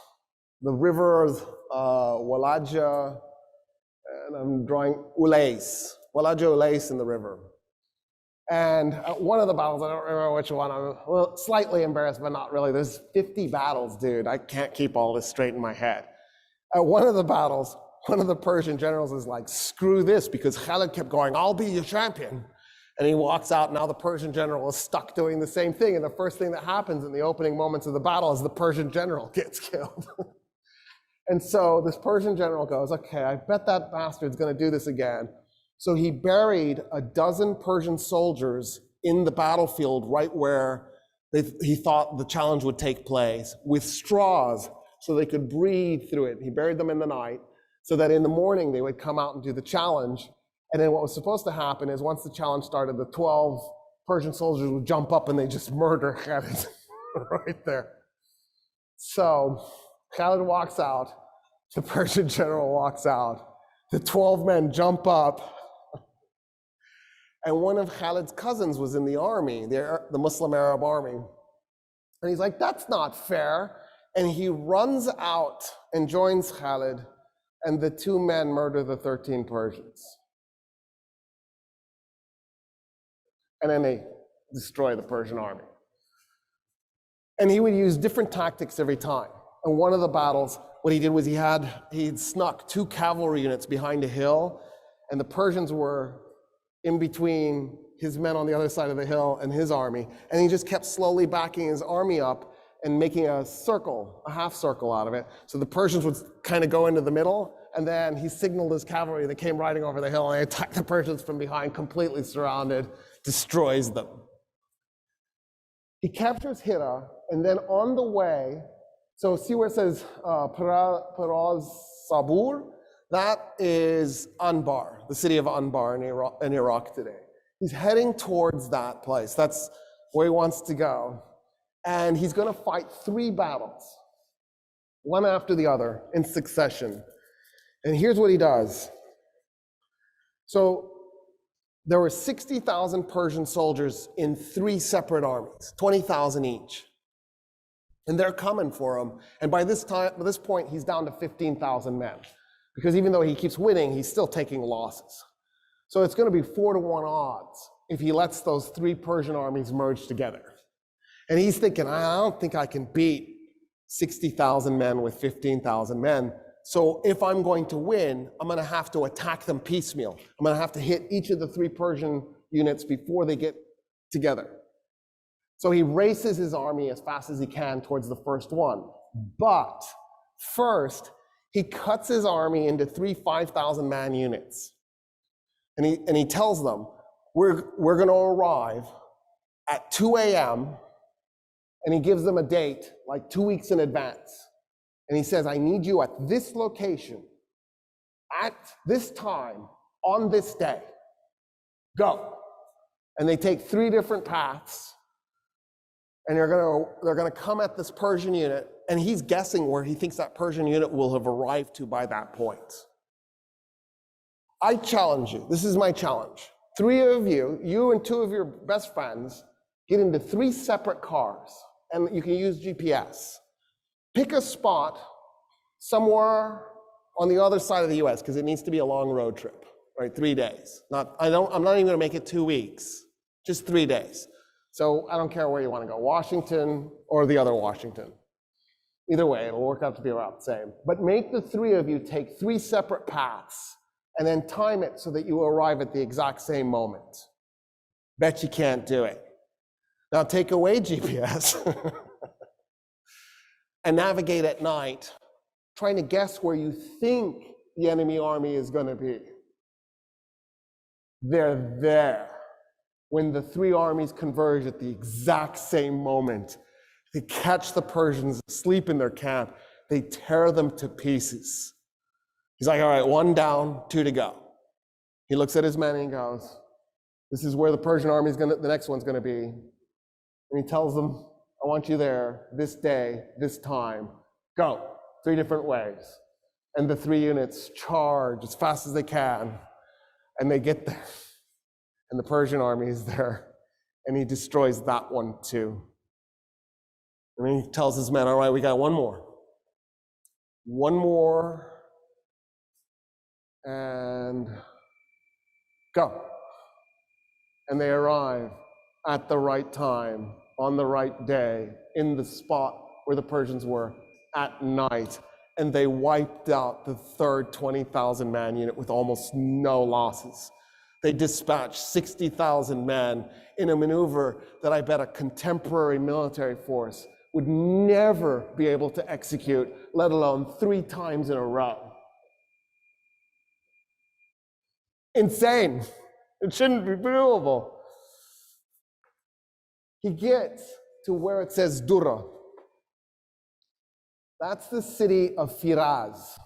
The rivers Walaja, and I'm drawing Ulais, Walaja Ulais in the river. And one of the battles, I don't remember which one, I'm slightly embarrassed, but not really. There's 50 battles, dude. I can't keep all this straight in my head. At one of the battles, one of the Persian generals is like, screw this, because Khalid kept going, I'll be your champion. And he walks out, now the Persian general is stuck doing the same thing. And the first thing that happens in the opening moments of the battle is the Persian general gets killed. And so this Persian general goes, okay, I bet that bastard's gonna do this again. So he buried 12 Persian soldiers in the battlefield right where he thought the challenge would take place, with straws so they could breathe through it. He buried them in the night so that in the morning they would come out and do the challenge. And then what was supposed to happen is once the challenge started, the 12 Persian soldiers would jump up and they just murder Khalid right there. So Khalid walks out, the Persian general walks out, the 12 men jump up, and one of Khalid's cousins was in the army, the Muslim Arab army. And he's like, that's not fair. And he runs out and joins Khalid, and the 2 men murder the 13 Persians. And then they destroy the Persian army. And he would use different tactics every time. And one of the battles, what he did was he'd snuck 2 cavalry units behind a hill, and the Persians were in between his men on the other side of the hill and his army. And he just kept slowly backing his army up and making a circle, a half circle out of it. So the Persians would kind of go into the middle, and then he signaled his cavalry that came riding over the hill, and they attacked the Persians from behind, completely surrounded, destroys them. He captures Hira, and then on the way, So see where it says Peraz Sabur? That is Anbar, the city of Anbar in Iraq today. He's heading towards that place. That's where he wants to go. And he's going to fight 3 battles, one after the other in succession. And here's what he does. So there were 60,000 Persian soldiers in 3 separate armies, 20,000 each. And they're coming for him. And by this point, he's down to 15,000 men. Because even though he keeps winning, he's still taking losses. So it's going to be 4-to-1 odds if he lets those 3 Persian armies merge together. And he's thinking, I don't think I can beat 60,000 men with 15,000 men. So if I'm going to win, I'm going to have to attack them piecemeal. I'm going to have to hit each of the 3 Persian units before they get together. So he races his army as fast as he can towards the first one. But first, he cuts his army into 3 5,000-man units. And he tells them, we're going to arrive at 2 a.m., and he gives them a date, like 2 weeks in advance. And he says, I need you at this location, at this time, on this day. Go. And they take 3 different paths, and they're going to come at this Persian unit, and he's guessing where he thinks that Persian unit will have arrived to by that point. I challenge you, this is my challenge. 3 of you, you and 2 of your best friends, get into 3 separate cars, and you can use GPS. Pick a spot somewhere on the other side of the US, because it needs to be a long road trip, right? 3 days. I'm not even gonna make it 2 weeks, just 3 days. So I don't care where you wanna go, Washington or the other Washington. Either way, it'll work out to be about the same. But make the 3 of you take 3 separate paths and then time it so that you arrive at the exact same moment. Bet you can't do it. Now take away GPS and navigate at night, trying to guess where you think the enemy army is going to be. They're there when the 3 armies converge at the exact same moment. They catch the Persians asleep in their camp. They tear them to pieces. He's like, all right, 1 down, 2 to go. He looks at his men and he goes, this is where the Persian army is the next one's going to be. And he tells them, I want you there this day, this time. Go. 3 different ways. And the 3 units charge as fast as they can. And they get there. And the Persian army is there. And he destroys that one too. And then he tells his men, all right, we got 1 more. 1 more. And go. And they arrive at the right time, on the right day, in the spot where the Persians were at night. And they wiped out the 3rd 20,000-man unit with almost no losses. They dispatched 60,000 men in a maneuver that I bet a contemporary military force would never be able to execute, let alone 3 times in a row. Insane. It shouldn't be doable. He gets to where it says Dura. That's the city of Firaz.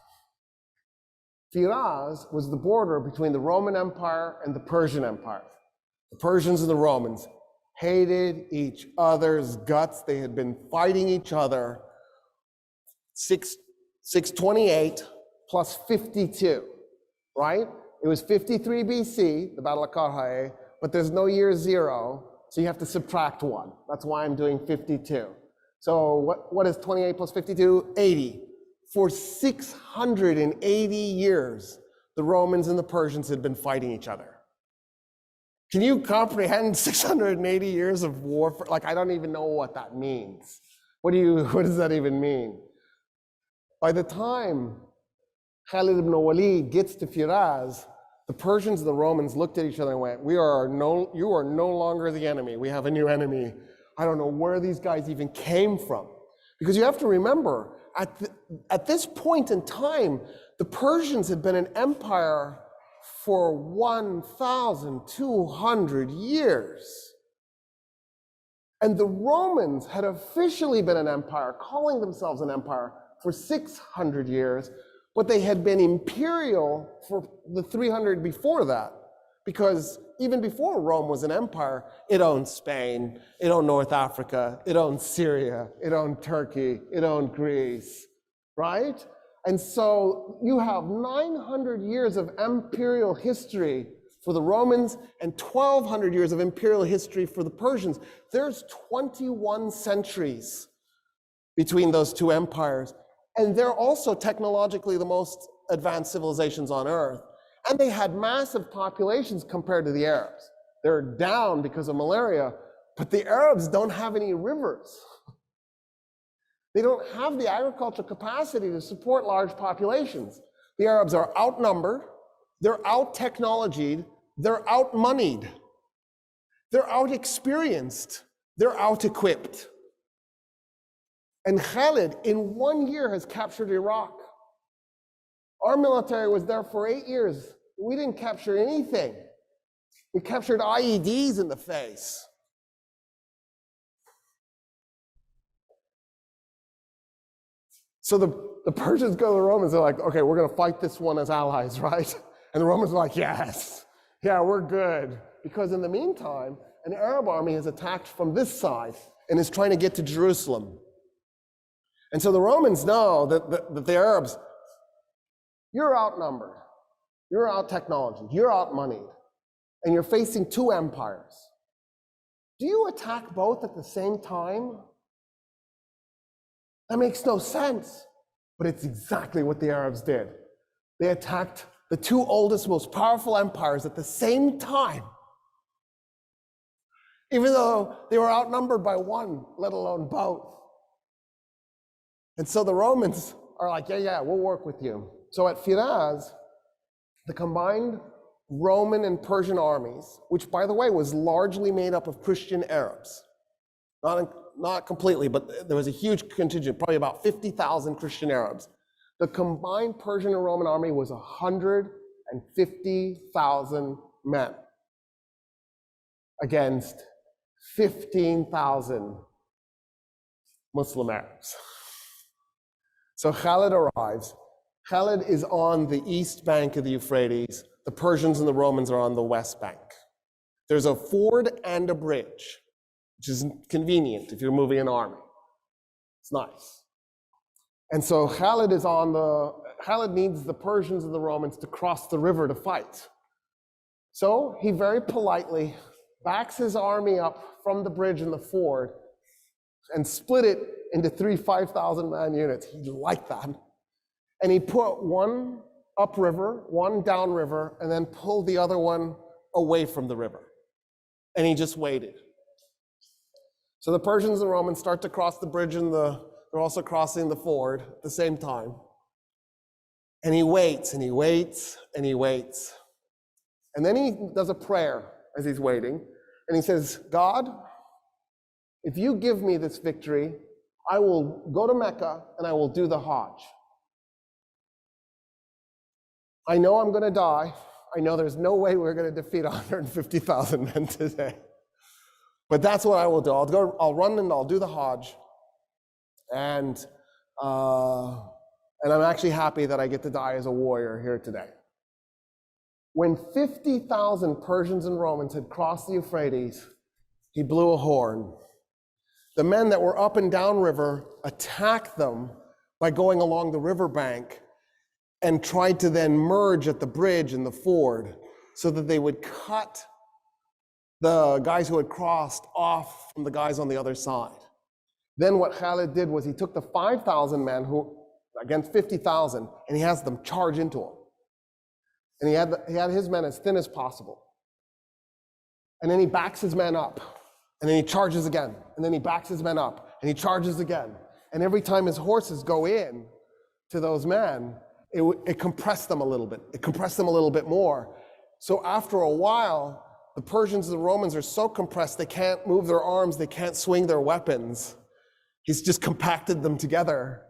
Firaz was the border between the Roman Empire and the Persian Empire. The Persians and the Romans hated each other's guts. They had been fighting each other 628 plus 52, right? It was 53 BC, the Battle of Karhae, but there's no year 0, so you have to subtract 1. That's why I'm doing 52. So what is 28 plus 52? 80. For 680 years, the Romans and the Persians had been fighting each other. Can you comprehend 680 years of warfare? Like, I don't even know what that means. What does that even mean? By the time Khalid Ibn Walid gets to Firaz, the Persians and the Romans looked at each other and went, you are no longer the enemy. We have a new enemy. I don't know where these guys even came from. Because you have to remember, at this point in time, the Persians had been an empire for 1,200 years. And the Romans had officially been an empire, calling themselves an empire, for 600 years, but they had been imperial for the 300 before that. Because even before Rome was an empire, it owned Spain, it owned North Africa, it owned Syria, it owned Turkey, it owned Greece, right? And so you have 900 years of imperial history for the Romans and 1,200 years of imperial history for the Persians. There's 21 centuries between those two empires. And they're also technologically the most advanced civilizations on earth. And they had massive populations compared to the Arabs. They're down because of malaria, but the Arabs don't have any rivers. They don't have the agricultural capacity to support large populations. The Arabs are outnumbered, they're out-technologied, they're out-moneyed, they're out-experienced, they're out-equipped. And Khalid, in 1 year, has captured Iraq. Our military was there for 8 years. We didn't capture anything. We captured IEDs in the face. So the Persians go to the Romans, they're like, okay, we're gonna fight this one as allies, right? And the Romans are like, yes, yeah, we're good. Because in the meantime, an Arab army has attacked from this side and is trying to get to Jerusalem. And so the Romans know that the Arabs, you're outnumbered, you're out-technology, you're out-moneyed, and you're facing two empires. Do you attack both at the same time? That makes no sense, but it's exactly what the Arabs did. They attacked the two oldest, most powerful empires at the same time, even though they were outnumbered by one, let alone both. And so the Romans are like, yeah, we'll work with you. So at Firaz, the combined Roman and Persian armies, which by the way was largely made up of Christian Arabs, not completely, but there was a huge contingent, probably about 50,000 Christian Arabs. The combined Persian and Roman army was 150,000 men against 15,000 Muslim Arabs. So Khalid arrives. Khalid is on the east bank of the Euphrates. The Persians and the Romans are on the west bank. There's a ford and a bridge, which is convenient if you're moving an army. It's nice. And so Khalid needs the Persians and the Romans to cross the river to fight. So he very politely backs his army up from the bridge and the ford and split it into 3 5,000-man units. He liked that. And he put one upriver, one downriver, and then pulled the other one away from the river. And he just waited. So the Persians and Romans start to cross the bridge and they're also crossing the ford at the same time. And he waits, and he waits, and he waits. And then he does a prayer as he's waiting. And he says, God, if you give me this victory, I will go to Mecca and I will do the Hajj. I know I'm going to die. I know there's no way we're going to defeat 150,000 men today. But that's what I will do. I'll run and I'll do the Hajj. And I'm actually happy that I get to die as a warrior here today. When 50,000 Persians and Romans had crossed the Euphrates, he blew a horn. The men that were up and down river attacked them by going along the riverbank and tried to then merge at the bridge and the ford so that they would cut the guys who had crossed off from the guys on the other side. Then what Khalid did was he took the 5,000 men who against 50,000 and he has them charge into him. And he had his men as thin as possible. And then he backs his men up. And then he charges again. And then he backs his men up. And he charges again. And every time his horses go in to those men, it compressed them a little bit. It compressed them a little bit more. So after a while, the Persians and the Romans are so compressed they can't move their arms, they can't swing their weapons. He's just compacted them together.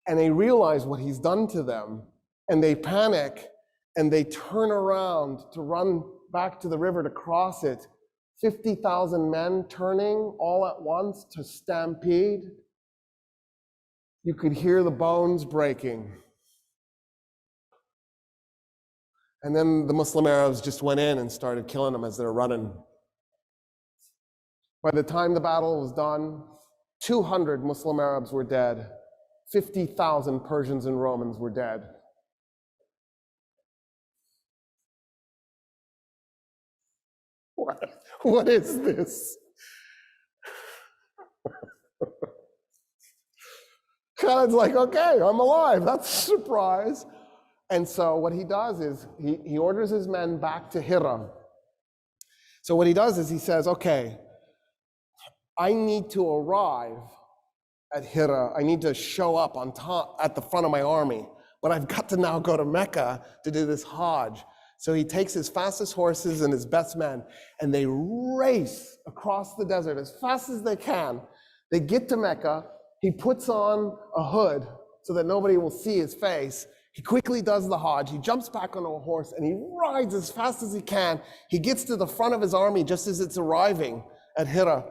And they realize what he's done to them. And they panic and they turn around to run back to the river to cross it 50,000 men turning all at once to stampede. You could hear the bones breaking. And then the Muslim Arabs just went in and started killing them as they're running. By the time the battle was done, 200 Muslim Arabs were dead. 50,000 Persians and Romans were dead. What is this? Khaled's like, okay, I'm alive. That's a surprise. And so what he does is he orders his men back to Hira. So what he does is he says, okay, I need to arrive at Hira. I need to show up on top at the front of my army, but I've got to now go to Mecca to do this Hajj. So he takes his fastest horses and his best men, and they race across the desert as fast as they can. They get to Mecca. He puts on a hood so that nobody will see his face. He quickly does the Hajj. He jumps back on a horse and he rides as fast as he can. He gets to the front of his army just as it's arriving at Hira,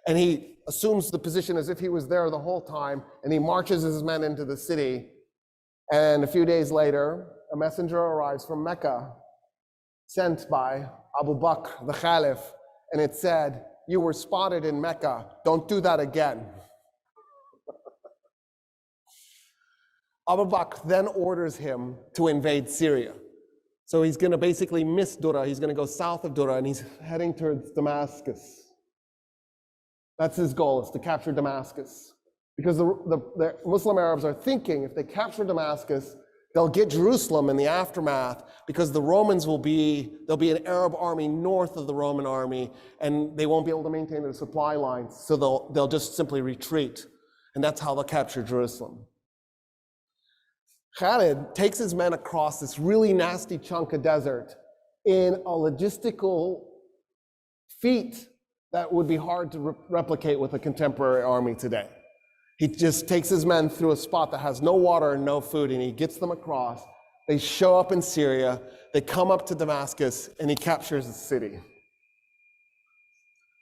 and he assumes the position as if he was there the whole time, and he marches his men into the city. And a few days later, a messenger arrives from Mecca, sent by Abu Bakr, the Caliph, and it said, "You were spotted in Mecca. Don't do that again." Abu Bakr then orders him to invade Syria. So he's going to basically miss Dura. He's going to go south of Dura, and he's heading towards Damascus. That's his goal, is to capture Damascus. Because the Muslim Arabs are thinking if they capture Damascus, they'll get Jerusalem in the aftermath, because the Romans there'll be an Arab army north of the Roman army, and they won't be able to maintain their supply lines. So they'll just simply retreat. And that's how they'll capture Jerusalem. Khalid takes his men across this really nasty chunk of desert in a logistical feat that would be hard to replicate with a contemporary army today. He just takes his men through a spot that has no water and no food, and he gets them across. They show up in Syria, they come up to Damascus, and he captures the city.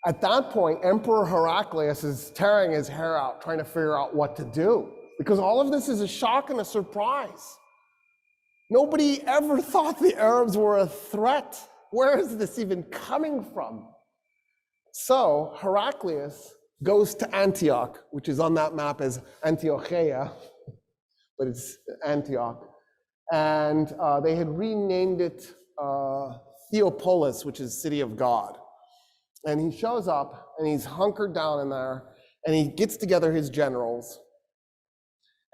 At that point, Emperor Heraclius is tearing his hair out, trying to figure out what to do, because all of this is a shock and a surprise. Nobody ever thought the Arabs were a threat. Where is this even coming from? So Heraclius goes to Antioch, which is on that map as Antiocheia, but it's Antioch. And they had renamed it Theopolis, which is City of God. And he shows up, and he's hunkered down in there, and he gets together his generals,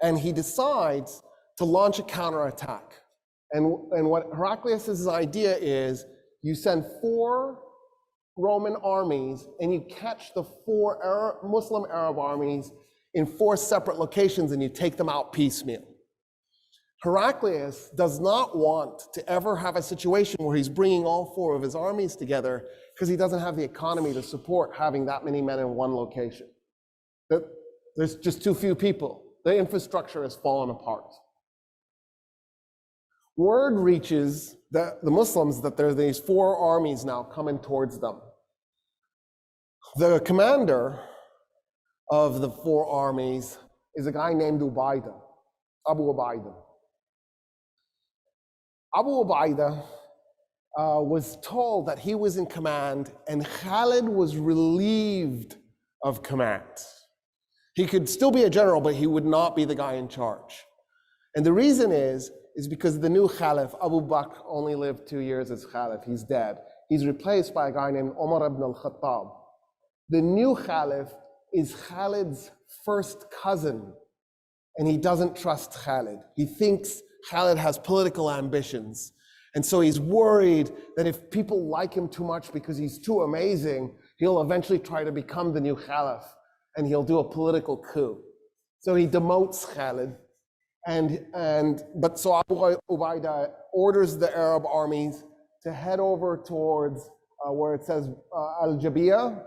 and he decides to launch a counterattack. And what Heraclius' idea is, you send 4 Roman armies, and you catch the 4 Muslim Arab armies in 4 separate locations, and you take them out piecemeal. Heraclius does not want to ever have a situation where he's bringing all 4 of his armies together, because he doesn't have the economy to support having that many men in one location. There's just too few people. The infrastructure has fallen apart. Word reaches the Muslims that there are these 4 armies now coming towards them. The commander of the 4 armies is a guy named Abu Ubaidah. Abu Ubaidah was told that he was in command, and Khalid was relieved of command. He could still be a general, but he would not be the guy in charge. And the reason is because the new Caliph, Abu Bakr, only lived 2 years as Caliph. He's dead. He's replaced by a guy named Umar ibn al-Khattab. The new Caliph is Khalid's first cousin, and he doesn't trust Khalid. He thinks Khalid has political ambitions. And so he's worried that if people like him too much because he's too amazing, he'll eventually try to become the new Caliph, and he'll do a political coup. So he demotes Khalid. But so Abu Ubaidah orders the Arab armies to head over towards where it says Al-Jabiyah.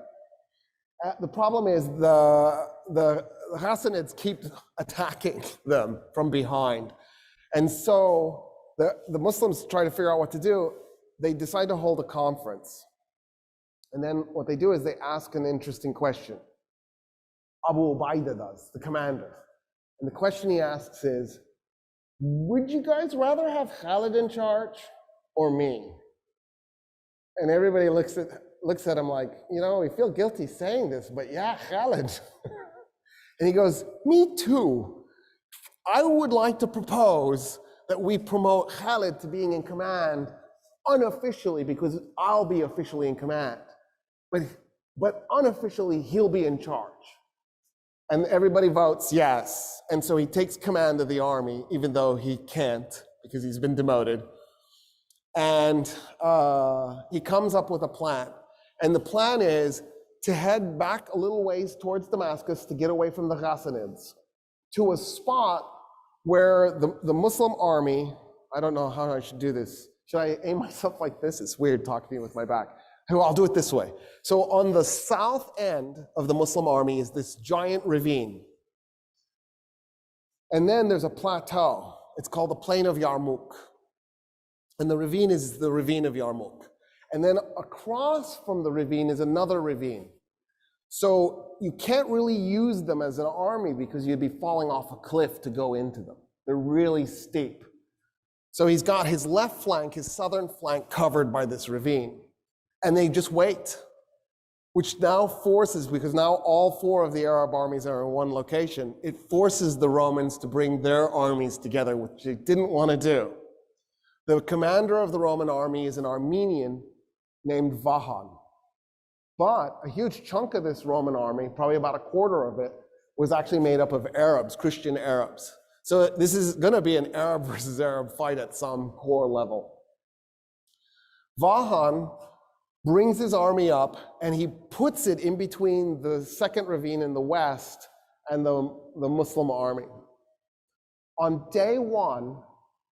The problem is the Hassanids keep attacking them from behind. And so the Muslims try to figure out what to do. They decide to hold a conference. And then what they do is they ask an interesting question. Abu Ubaidah does, the commander. And the question he asks is, would you guys rather have Khalid in charge or me? And everybody looks at him like, you know, we feel guilty saying this, but yeah, Khalid. And he goes, me too. I would like to propose that we promote Khalid to being in command unofficially, because I'll be officially in command. But unofficially, he'll be in charge. And everybody votes yes. And so he takes command of the army, even though he can't, because he's been demoted. And he comes up with a plan. And the plan is to head back a little ways towards Damascus to get away from the Ghassanids, to a spot where the Muslim army, I don't know how I should do this. Should I aim myself like this? It's weird talking to you with my back. I'll do it this way. So on the south end of the Muslim army is this giant ravine. And then there's a plateau. It's called the Plain of Yarmouk. And the ravine is the ravine of Yarmouk. And then across from the ravine is another ravine. So you can't really use them as an army because you'd be falling off a cliff to go into them. They're really steep. So he's got his left flank, his southern flank, covered by this ravine. And they just wait, which now forces, because now all four of the Arab armies are in one location, it forces the Romans to bring their armies together, which they didn't want to do. The commander of the Roman army is an Armenian named Vahan. But a huge chunk of this Roman army, probably about a quarter of it, was actually made up of Arabs, Christian Arabs. So this is going to be an Arab versus Arab fight at some core level. Vahan brings his army up and he puts it in between the second ravine in the west and the Muslim army. On day one,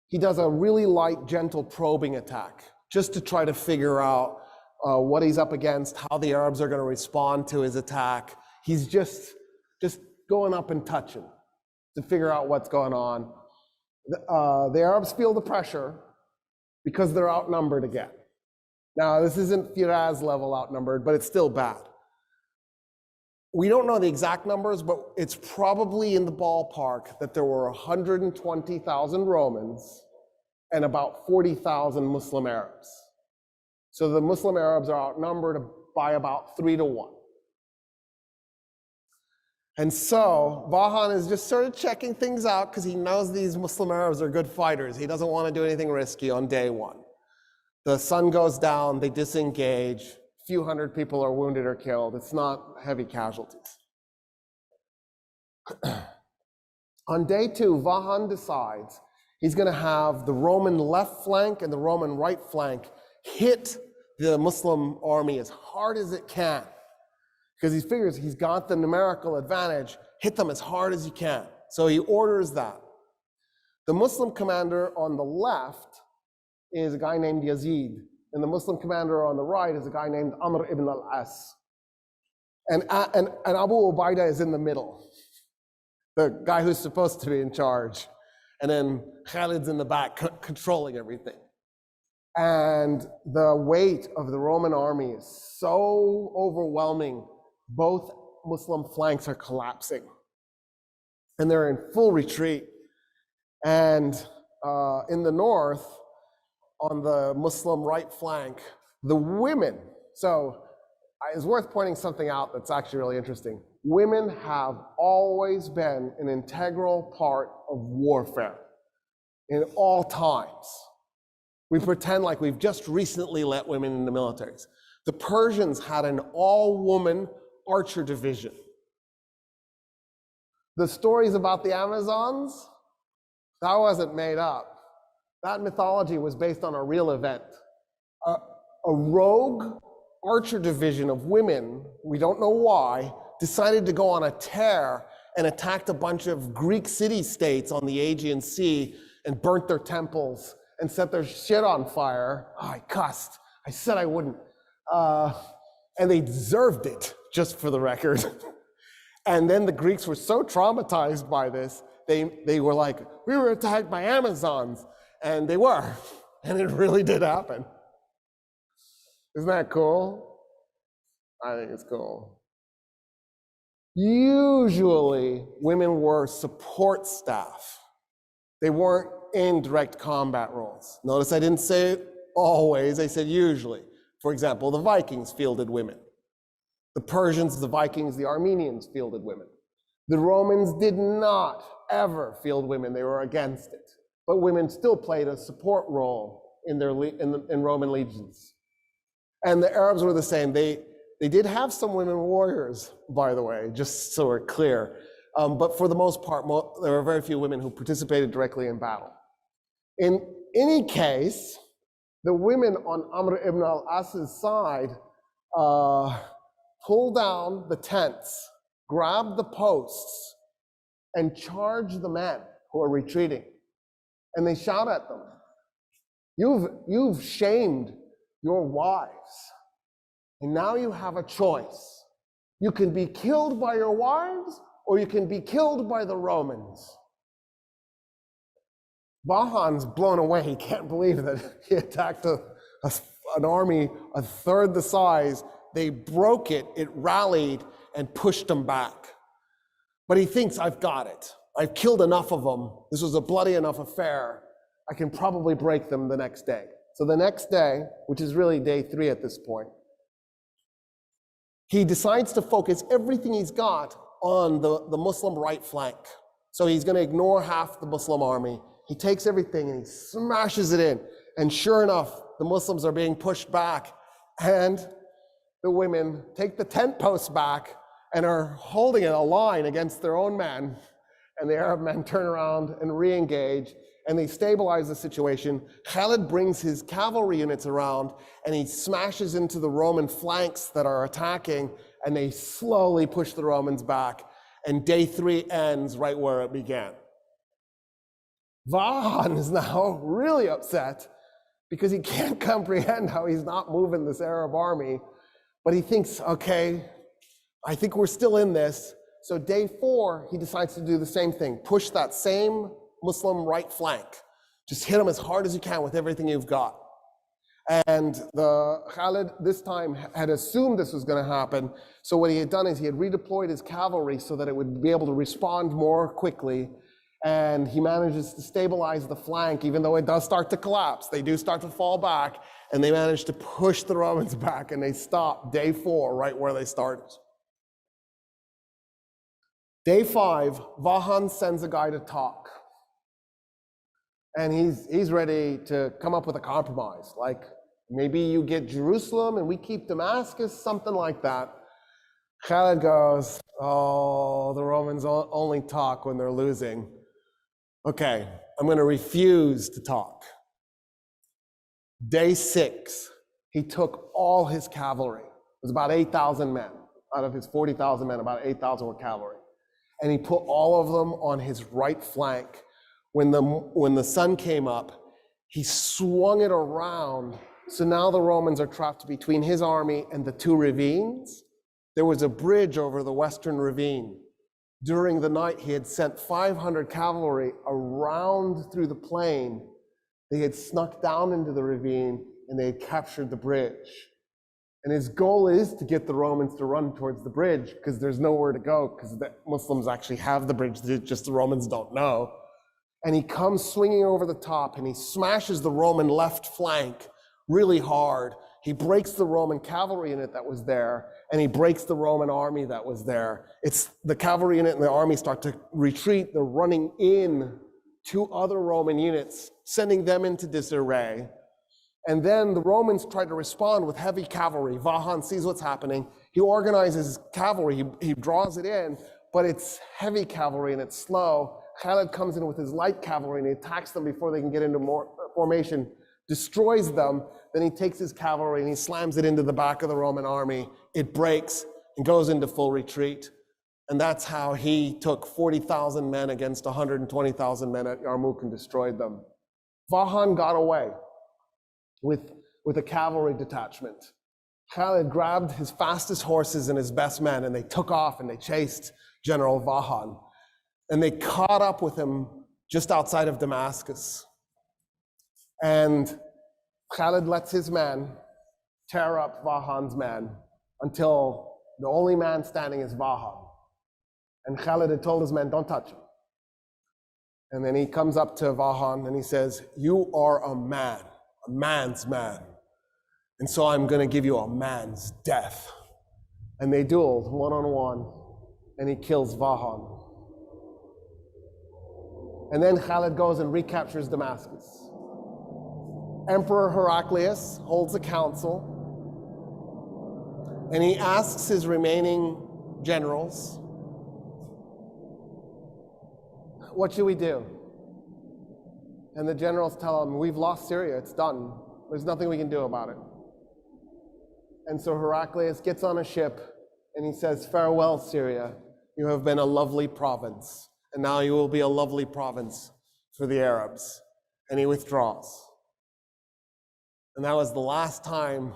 he does a really light, gentle probing attack, just to try to figure out what he's up against, how the Arabs are going to respond to his attack. He's just going up and touching to figure out what's going on. The Arabs feel the pressure because they're outnumbered again. Now, this isn't Firaz level outnumbered, but it's still bad. We don't know the exact numbers, but it's probably in the ballpark that there were 120,000 Romans and about 40,000 Muslim Arabs. So the Muslim Arabs are outnumbered by about 3 to 1. And so Vahan is just sort of checking things out because he knows these Muslim Arabs are good fighters. He doesn't want to do anything risky on day one. The sun goes down, they disengage, a few hundred people are wounded or killed. It's not heavy casualties. On day two, Vahan decides he's going to have the Roman left flank and the Roman right flank hit the Muslim army as hard as it can, because he figures he's got the numerical advantage, hit them as hard as you can. So he orders that. The Muslim commander on the left is a guy named Yazid, and the Muslim commander on the right is a guy named Amr ibn al-As. And Abu Ubaidah is in the middle, the guy who's supposed to be in charge. And then Khalid's in the back controlling everything. And the weight of the Roman army is so overwhelming, both Muslim flanks are collapsing. And they're in full retreat. And in the north, on the Muslim right flank, the women, so it's worth pointing something out that's actually really interesting. Women have always been an integral part of warfare in all times. We pretend like we've just recently let women in the militaries. The Persians had an all-woman archer division. The stories about the Amazons, that wasn't made up. That mythology was based on a real event. A rogue archer division of women, we don't know why, decided to go on a tear and attacked a bunch of Greek city-states on the Aegean Sea and burnt their temples and set their shit on fire. Oh, I cussed. I said I wouldn't. And they deserved it, just for the record. And then the Greeks were so traumatized by this, they were like, we were attacked by Amazons. And they were. And it really did happen. Isn't that cool? I think it's cool. Usually, women were support staff. They weren't in direct combat roles. Notice I didn't say always, I said usually. For example, the Vikings fielded women. The Persians, the Vikings, the Armenians fielded women. The Romans did not ever field women, they were against it. But women still played a support role in Roman legions. And the Arabs were the same. They did have some women warriors, by the way, just so we're clear. But for the most part, there were very few women who participated directly in battle. In any case, the women on Amr ibn al-As's side pull down the tents, grab the posts, and charge the men who are retreating. And they shout at them, you've shamed your wives, and now you have a choice. You can be killed by your wives, or you can be killed by the Romans. Vahan's blown away. He can't believe that he attacked an army a third the size. They broke it, it rallied, and pushed them back. But he thinks, I've got it. I've killed enough of them. This was a bloody enough affair. I can probably break them the next day. So the next day, which is really day 3 at this point, he decides to focus everything he's got on the Muslim right flank. So he's going to ignore half the Muslim army. He takes everything and he smashes it in. And sure enough, the Muslims are being pushed back, and the women take the tent posts back and are holding it a line against their own men. And the Arab men turn around and re-engage, and they stabilize the situation. Khalid brings his cavalry units around, and he smashes into the Roman flanks that are attacking, and they slowly push the Romans back. And day 3 ends right where it began. Vahan is now really upset because he can't comprehend how he's not moving this Arab army, but he thinks, okay, I think we're still in this. So day 4, he decides to do the same thing, push that same Muslim right flank. Just hit them as hard as you can with everything you've got. And Khalid this time had assumed this was going to happen. So what he had done is he had redeployed his cavalry so that it would be able to respond more quickly. And he manages to stabilize the flank, even though it does start to collapse. They do start to fall back, and they manage to push the Romans back, and they stop day 4 right where they started. Day 5, Vahan sends a guy to talk. And he's ready to come up with a compromise. Like, maybe you get Jerusalem and we keep Damascus, something like that. Khalid goes, oh, the Romans only talk when they're losing. Okay, I'm going to refuse to talk. Day 6, he took all his cavalry. It was about 8,000 men. Out of his 40,000 men, about 8,000 were cavalry. And he put all of them on his right flank. When the sun came up, he swung it around. So now the Romans are trapped between his army and the 2 ravines. There was a bridge over the western ravine. During the night, he had sent 500 cavalry around through the plain. They had snuck down into the ravine, and they had captured the bridge. And his goal is to get the Romans to run towards the bridge, because there's nowhere to go, because the Muslims actually have the bridge, just the Romans don't know. And he comes swinging over the top, and he smashes the Roman left flank really hard. He breaks the Roman cavalry unit that was there, and he breaks the Roman army that was there. It's the cavalry unit and the army start to retreat. They're running in 2 other Roman units, sending them into disarray. And then the Romans try to respond with heavy cavalry. Vahan sees what's happening. He organizes cavalry. He draws it in, but it's heavy cavalry and it's slow. Khalid comes in with his light cavalry and he attacks them before they can get into more formation, destroys them. Then he takes his cavalry and he slams it into the back of the Roman army. It breaks and goes into full retreat. And that's how he took 40,000 men against 120,000 men at Yarmouk and destroyed them. Vahan got away with a cavalry detachment. Khalid grabbed his fastest horses and his best men, and they took off and they chased General Vahan. And they caught up with him just outside of Damascus. And Khalid lets his men tear up Vahan's men until the only man standing is Vahan. And Khalid had told his men, don't touch him. And then he comes up to Vahan and he says, you are a man, a man's man. And so I'm going to give you a man's death. And they dueled one-on-one, and he kills Vahan. And then Khalid goes and recaptures Damascus. Emperor Heraclius holds a council, and he asks his remaining generals, what should we do? And the generals tell him, we've lost Syria, it's done. There's nothing we can do about it. And so Heraclius gets on a ship and he says, farewell, Syria. You have been a lovely province, and now you will be a lovely province for the Arabs. And he withdraws. And that was the last time,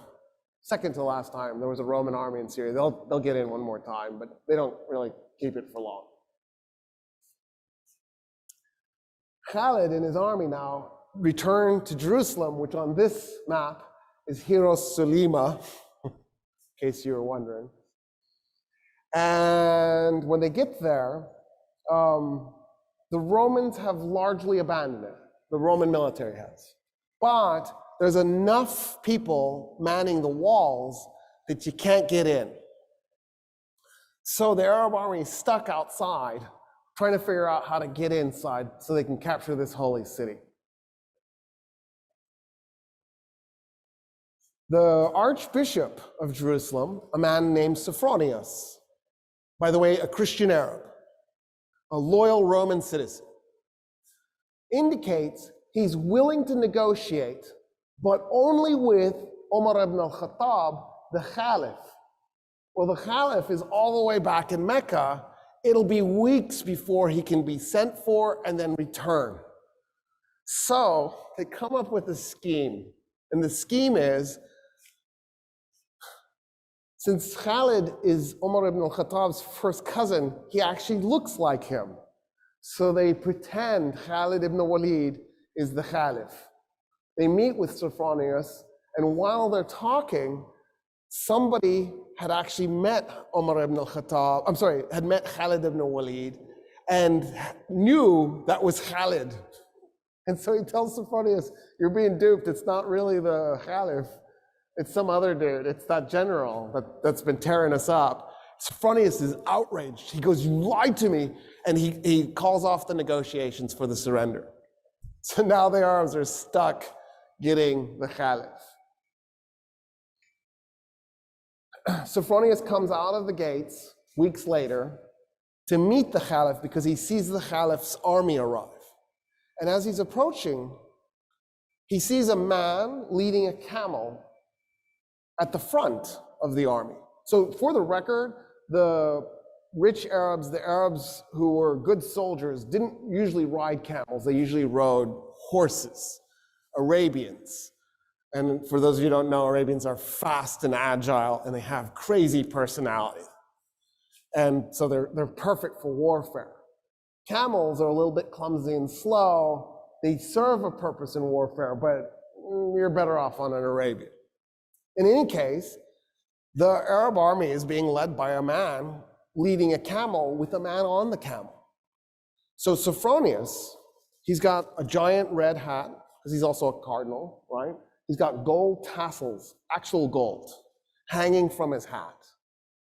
second to last time, there was a Roman army in Syria. They'll get in one more time, but they don't really keep it for long. Khalid and his army now return to Jerusalem, which on this map is Hiroshima, in case you were wondering. And when they get there, the Romans have largely abandoned it. The Roman military has. But there's enough people manning the walls that you can't get in. So the Arab army is stuck outside, trying to figure out how to get inside so they can capture this holy city. The Archbishop of Jerusalem, a man named Sophronius, by the way, a Christian Arab, a loyal Roman citizen, indicates he's willing to negotiate, but only with Umar ibn al-Khattab, the Caliph. Well, the Caliph is all the way back in Mecca. It'll be weeks before he can be sent for and then return. So they come up with a scheme. And the scheme is, since Khalid is Umar ibn al-Khattab's first cousin, he actually looks like him. So they pretend Khalid ibn Walid is the Caliph. They meet with Sophronius, and while they're talking, somebody had actually met Umar ibn al-Khattab, had met Khalid ibn Walid and knew that was Khalid. And so he tells Sophronius, you're being duped, it's not really the Caliph, it's some other dude, it's that general that's been tearing us up. Sophronius is outraged. He goes, you lied to me. And he calls off the negotiations for the surrender. So now the Arabs are stuck getting the Caliph. Sophronius comes out of the gates weeks later to meet the Caliph because he sees the Caliph's army arrive. And as he's approaching, he sees a man leading a camel at the front of the army. So for the record, the rich Arabs, the Arabs who were good soldiers, didn't usually ride camels. They usually rode horses, Arabians. And for those of you who don't know, Arabians are fast and agile, and they have crazy personality. And so they're perfect for warfare. Camels are a little bit clumsy and slow. They serve a purpose in warfare, but you're better off on an Arabian. In any case, the Arab army is being led by a man leading a camel with a man on the camel. So Sophronius, he's got a giant red hat, because he's also a cardinal, right? He's got gold tassels, actual gold, hanging from his hat.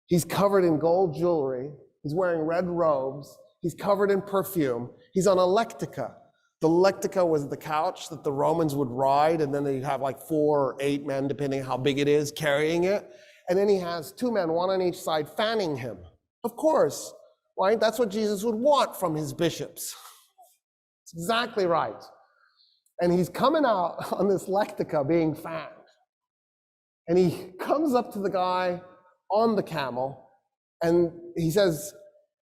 He's covered in gold jewelry. He's wearing red robes. He's covered in perfume. He's on a lectica. The lectica was the couch that the Romans would ride, and then they'd have like 4 or 8 men, depending on how big it is, carrying it. And then he has 2 men, one on each side, fanning him. Of course, right? That's what Jesus would want from his bishops. It's exactly right. And he's coming out on this lectica being fanned. And he comes up to the guy on the camel, and he says,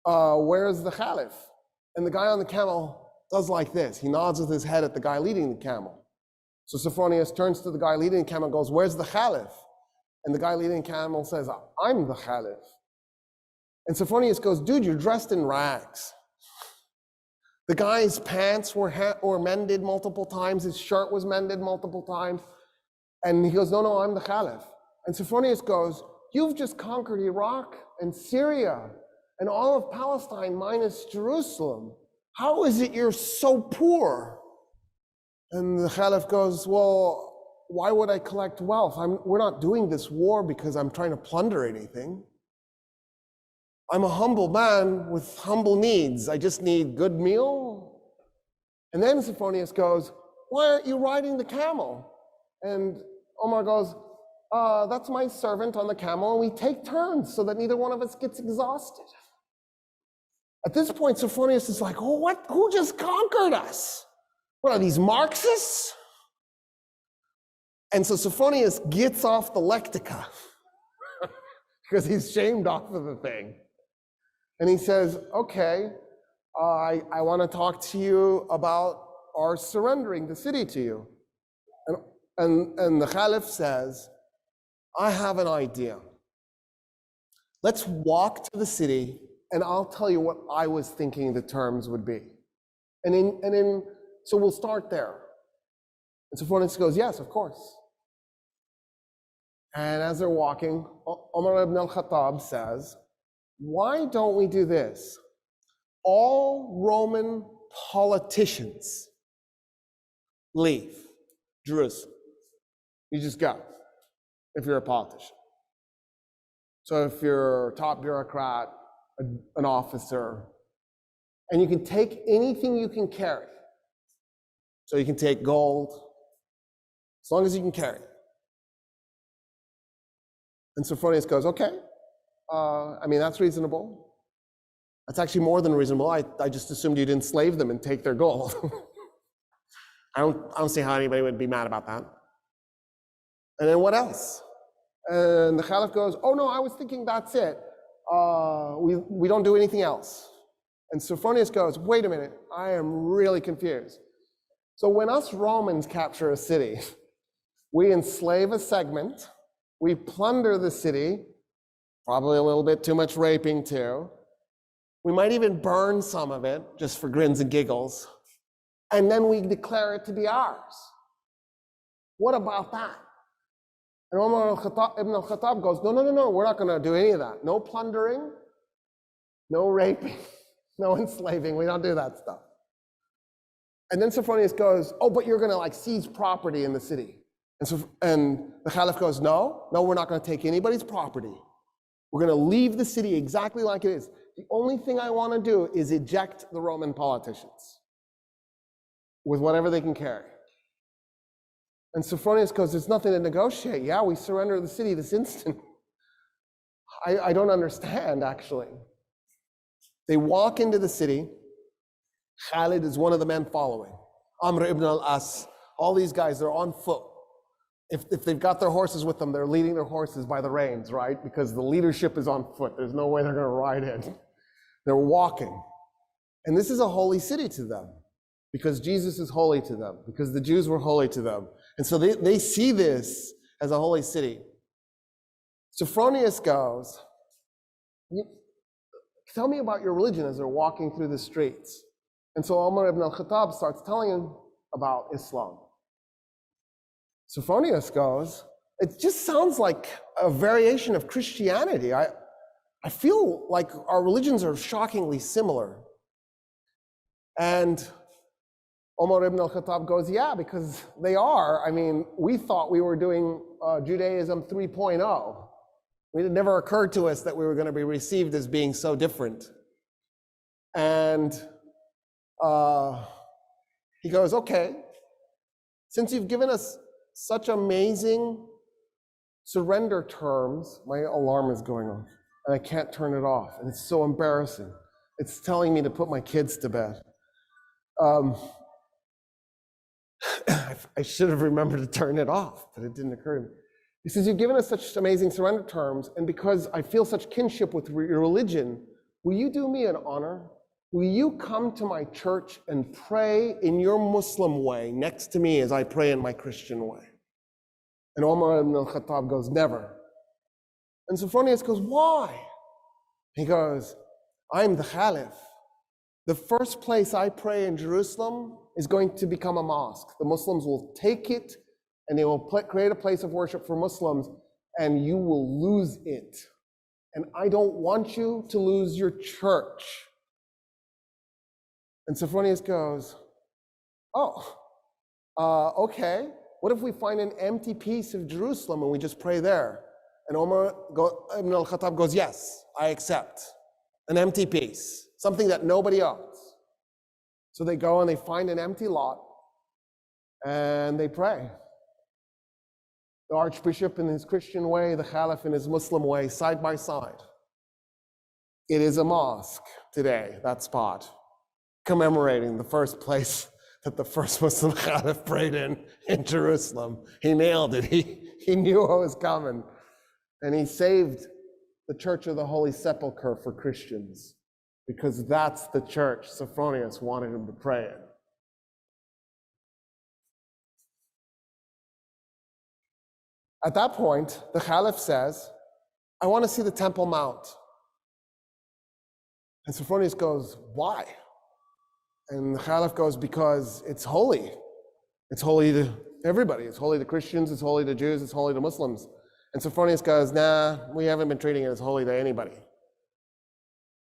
where's the Caliph? And the guy on the camel does like this. He nods with his head at the guy leading the camel. So Sophronius turns to the guy leading the camel and goes, where's the Caliph? And the guy leading the camel says, I'm the Caliph. And Sophronius goes, dude, you're dressed in rags. The guy's pants were mended multiple times. His shirt was mended multiple times. And he goes, no, I'm the Caliph. And Sophronius goes, you've just conquered Iraq and Syria and all of Palestine minus Jerusalem. How is it you're so poor? And the Caliph goes, well, why would I collect wealth? We're not doing this war because I'm trying to plunder anything. I'm a humble man with humble needs. I just need good meal. And then Sophronius goes, why aren't you riding the camel? And Omar goes, that's my servant on the camel, and we take turns so that neither one of us gets exhausted. At this point, Sophronius is like, oh, what? Who just conquered us? What are these, Marxists? And so Sophronius gets off the lectica because he's shamed off of the thing. And he says, okay, I want to talk to you about our surrendering the city to you. And the Caliph says, I have an idea. Let's walk to the city and I'll tell you what I was thinking the terms would be. So we'll start there. And Sophronius goes, yes, of course. And as they're walking, Umar ibn al-Khattab says, why don't we do this? All Roman politicians leave Jerusalem. You just go, if you're a politician. So if you're a top bureaucrat, an officer, and you can take anything you can carry. So you can take gold, as long as you can carry it. And Sophronius goes, okay, that's reasonable. That's actually more than reasonable. I just assumed you'd enslave them and take their gold. I don't see how anybody would be mad about that. And then what else? And the Caliph goes, oh no, I was thinking that's it. We don't do anything else. And Sophronius goes, wait a minute, I am really confused. So when us Romans capture a city, we enslave a segment, we plunder the city, probably a little bit too much raping too. We might even burn some of it just for grins and giggles. And then we declare it to be ours. What about that? And Umar ibn al-Khattab goes, no, we're not going to do any of that. No plundering, no raping, no enslaving. We don't do that stuff. And then Sophronius goes, oh, but you're going to seize property in the city. And the Caliph goes, no, we're not going to take anybody's property. We're going to leave the city exactly like it is. The only thing I want to do is eject the Roman politicians with whatever they can carry. And Sophronius goes, there's nothing to negotiate. Yeah, we surrender the city this instant. I don't understand, actually. They walk into the city. Khalid is one of the men following. Amr ibn al-As, all these guys, they're on foot. If they've got their horses with them, they're leading their horses by the reins, right? Because the leadership is on foot. There's no way they're going to ride in. They're walking. And this is a holy city to them because Jesus is holy to them, because the Jews were holy to them. And so they see this as a holy city. Sophronius goes, tell me about your religion as they're walking through the streets. And so Umar ibn al-Khattab starts telling him about Islam. Sophronius goes, it just sounds like a variation of Christianity. I feel like our religions are shockingly similar. And Umar ibn al-Khattab goes, yeah, because they are. We thought we were doing Judaism 3.0. It never occurred to us that we were going to be received as being so different. And he goes, okay, since you've given us such amazing surrender terms, my alarm is going off, and I can't turn it off, and it's so embarrassing. It's telling me to put my kids to bed. I should have remembered to turn it off, but it didn't occur to me. He says, you've given us such amazing surrender terms, and because I feel such kinship with your religion, will you do me an honor? Will you come to my church and pray in your Muslim way next to me as I pray in my Christian way? And Umar ibn al-Khattab goes, never. And Sophronius goes, why? He goes, I'm the Caliph. The first place I pray in Jerusalem is going to become a mosque. The Muslims will take it and they will create a place of worship for Muslims. and you will lose it. And I don't want you to lose your church. And Sophronius goes, oh, okay. What if we find an empty piece of Jerusalem and we just pray there? And Ibn al-Khattab goes, yes, I accept. An empty piece, something that nobody owns. So they go and they find an empty lot and they pray. The Archbishop in his Christian way, the Caliph in his Muslim way, side by side. It is a mosque today, that spot, commemorating the first place that the first Muslim Caliph prayed in Jerusalem. He nailed it. He knew what was coming. And he saved the Church of the Holy Sepulchre for Christians, because that's the church Sophronius wanted him to pray in. At that point, the Caliph says, I want to see the Temple Mount. And Sophronius goes, why? And the Caliph goes, because it's holy. It's holy to everybody. It's holy to Christians, it's holy to Jews, it's holy to Muslims. And Sophronius goes, nah, we haven't been treating it as holy to anybody.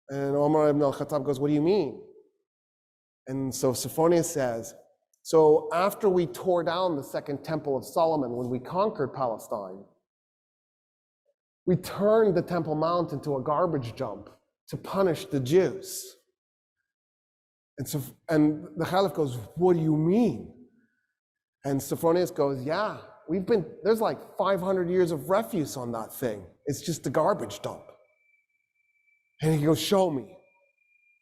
And Umar ibn al-Khattab goes, what do you mean? And so Sophronius says, so after we tore down the second temple of Solomon, when we conquered Palestine, we turned the Temple Mount into a garbage dump to punish the Jews. And the Caliph goes, what do you mean? And Sophronius goes, yeah, there's like 500 years of refuse on that thing. It's just a garbage dump. And he goes, show me.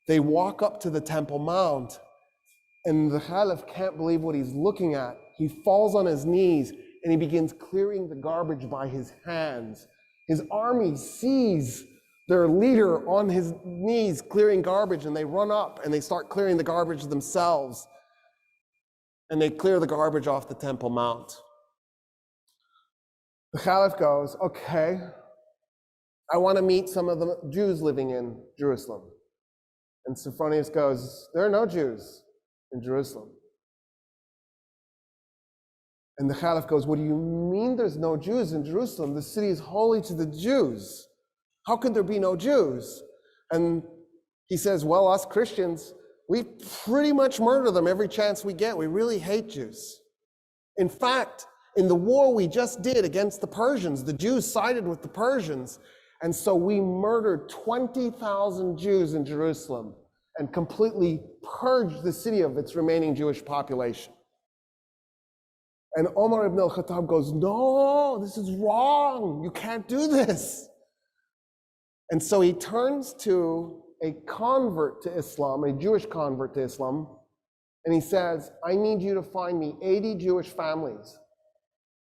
They walk up to the Temple Mount, and the Caliph can't believe what he's looking at. He falls on his knees and he begins clearing the garbage by his hands. His army sees their leader on his knees clearing garbage, and they run up and they start clearing the garbage themselves. And they clear the garbage off the Temple Mount. The Caliph goes, okay, I want to meet some of the Jews living in Jerusalem. And Sophronius goes, there are no Jews in Jerusalem. And the Caliph goes, what do you mean there's no Jews in Jerusalem? The city is holy to the Jews. How could there be no Jews? And he says, well, us Christians, we pretty much murder them every chance we get. We really hate Jews. In fact, in the war we just did against the Persians, the Jews sided with the Persians. And so we murdered 20,000 Jews in Jerusalem and completely purged the city of its remaining Jewish population. And Umar ibn al-Khattab goes, no, this is wrong. You can't do this. And so he turns to a convert to Islam, a Jewish convert to Islam, and he says, I need you to find me 80 Jewish families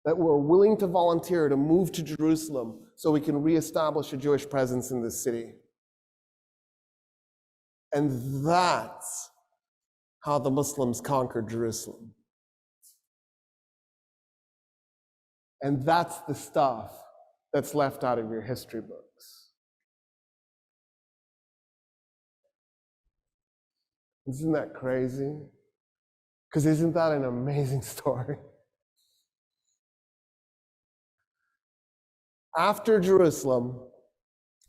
that were willing to volunteer to move to Jerusalem so we can reestablish a Jewish presence in this city. And that's how the Muslims conquered Jerusalem. And that's the stuff that's left out of your history books. Isn't that crazy? Because isn't that an amazing story? After Jerusalem,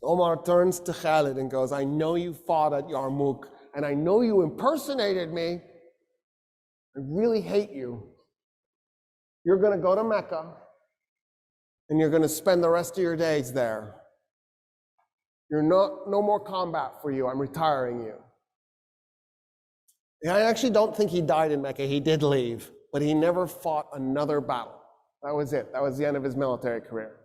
Omar turns to Khalid and goes, I know you fought at Yarmouk, and I know you impersonated me. I really hate you. You're going to go to Mecca, and you're going to spend the rest of your days there. No more combat for you. I'm retiring you. I actually don't think he died in Mecca. He did leave, but he never fought another battle. That was it. That was the end of his military career.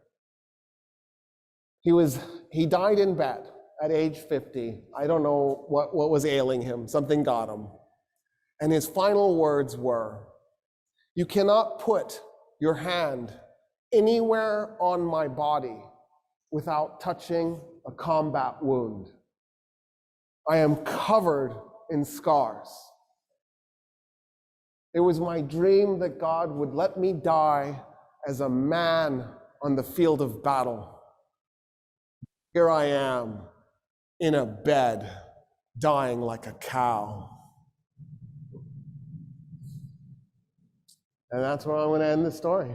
He died in bed at age 50. I don't know what was ailing him. Something got him. And his final words were, you cannot put your hand anywhere on my body without touching a combat wound. I am covered in scars. It was my dream that God would let me die as a man on the field of battle. Here I am in a bed, dying like a cow. And that's where I'm going to end the story.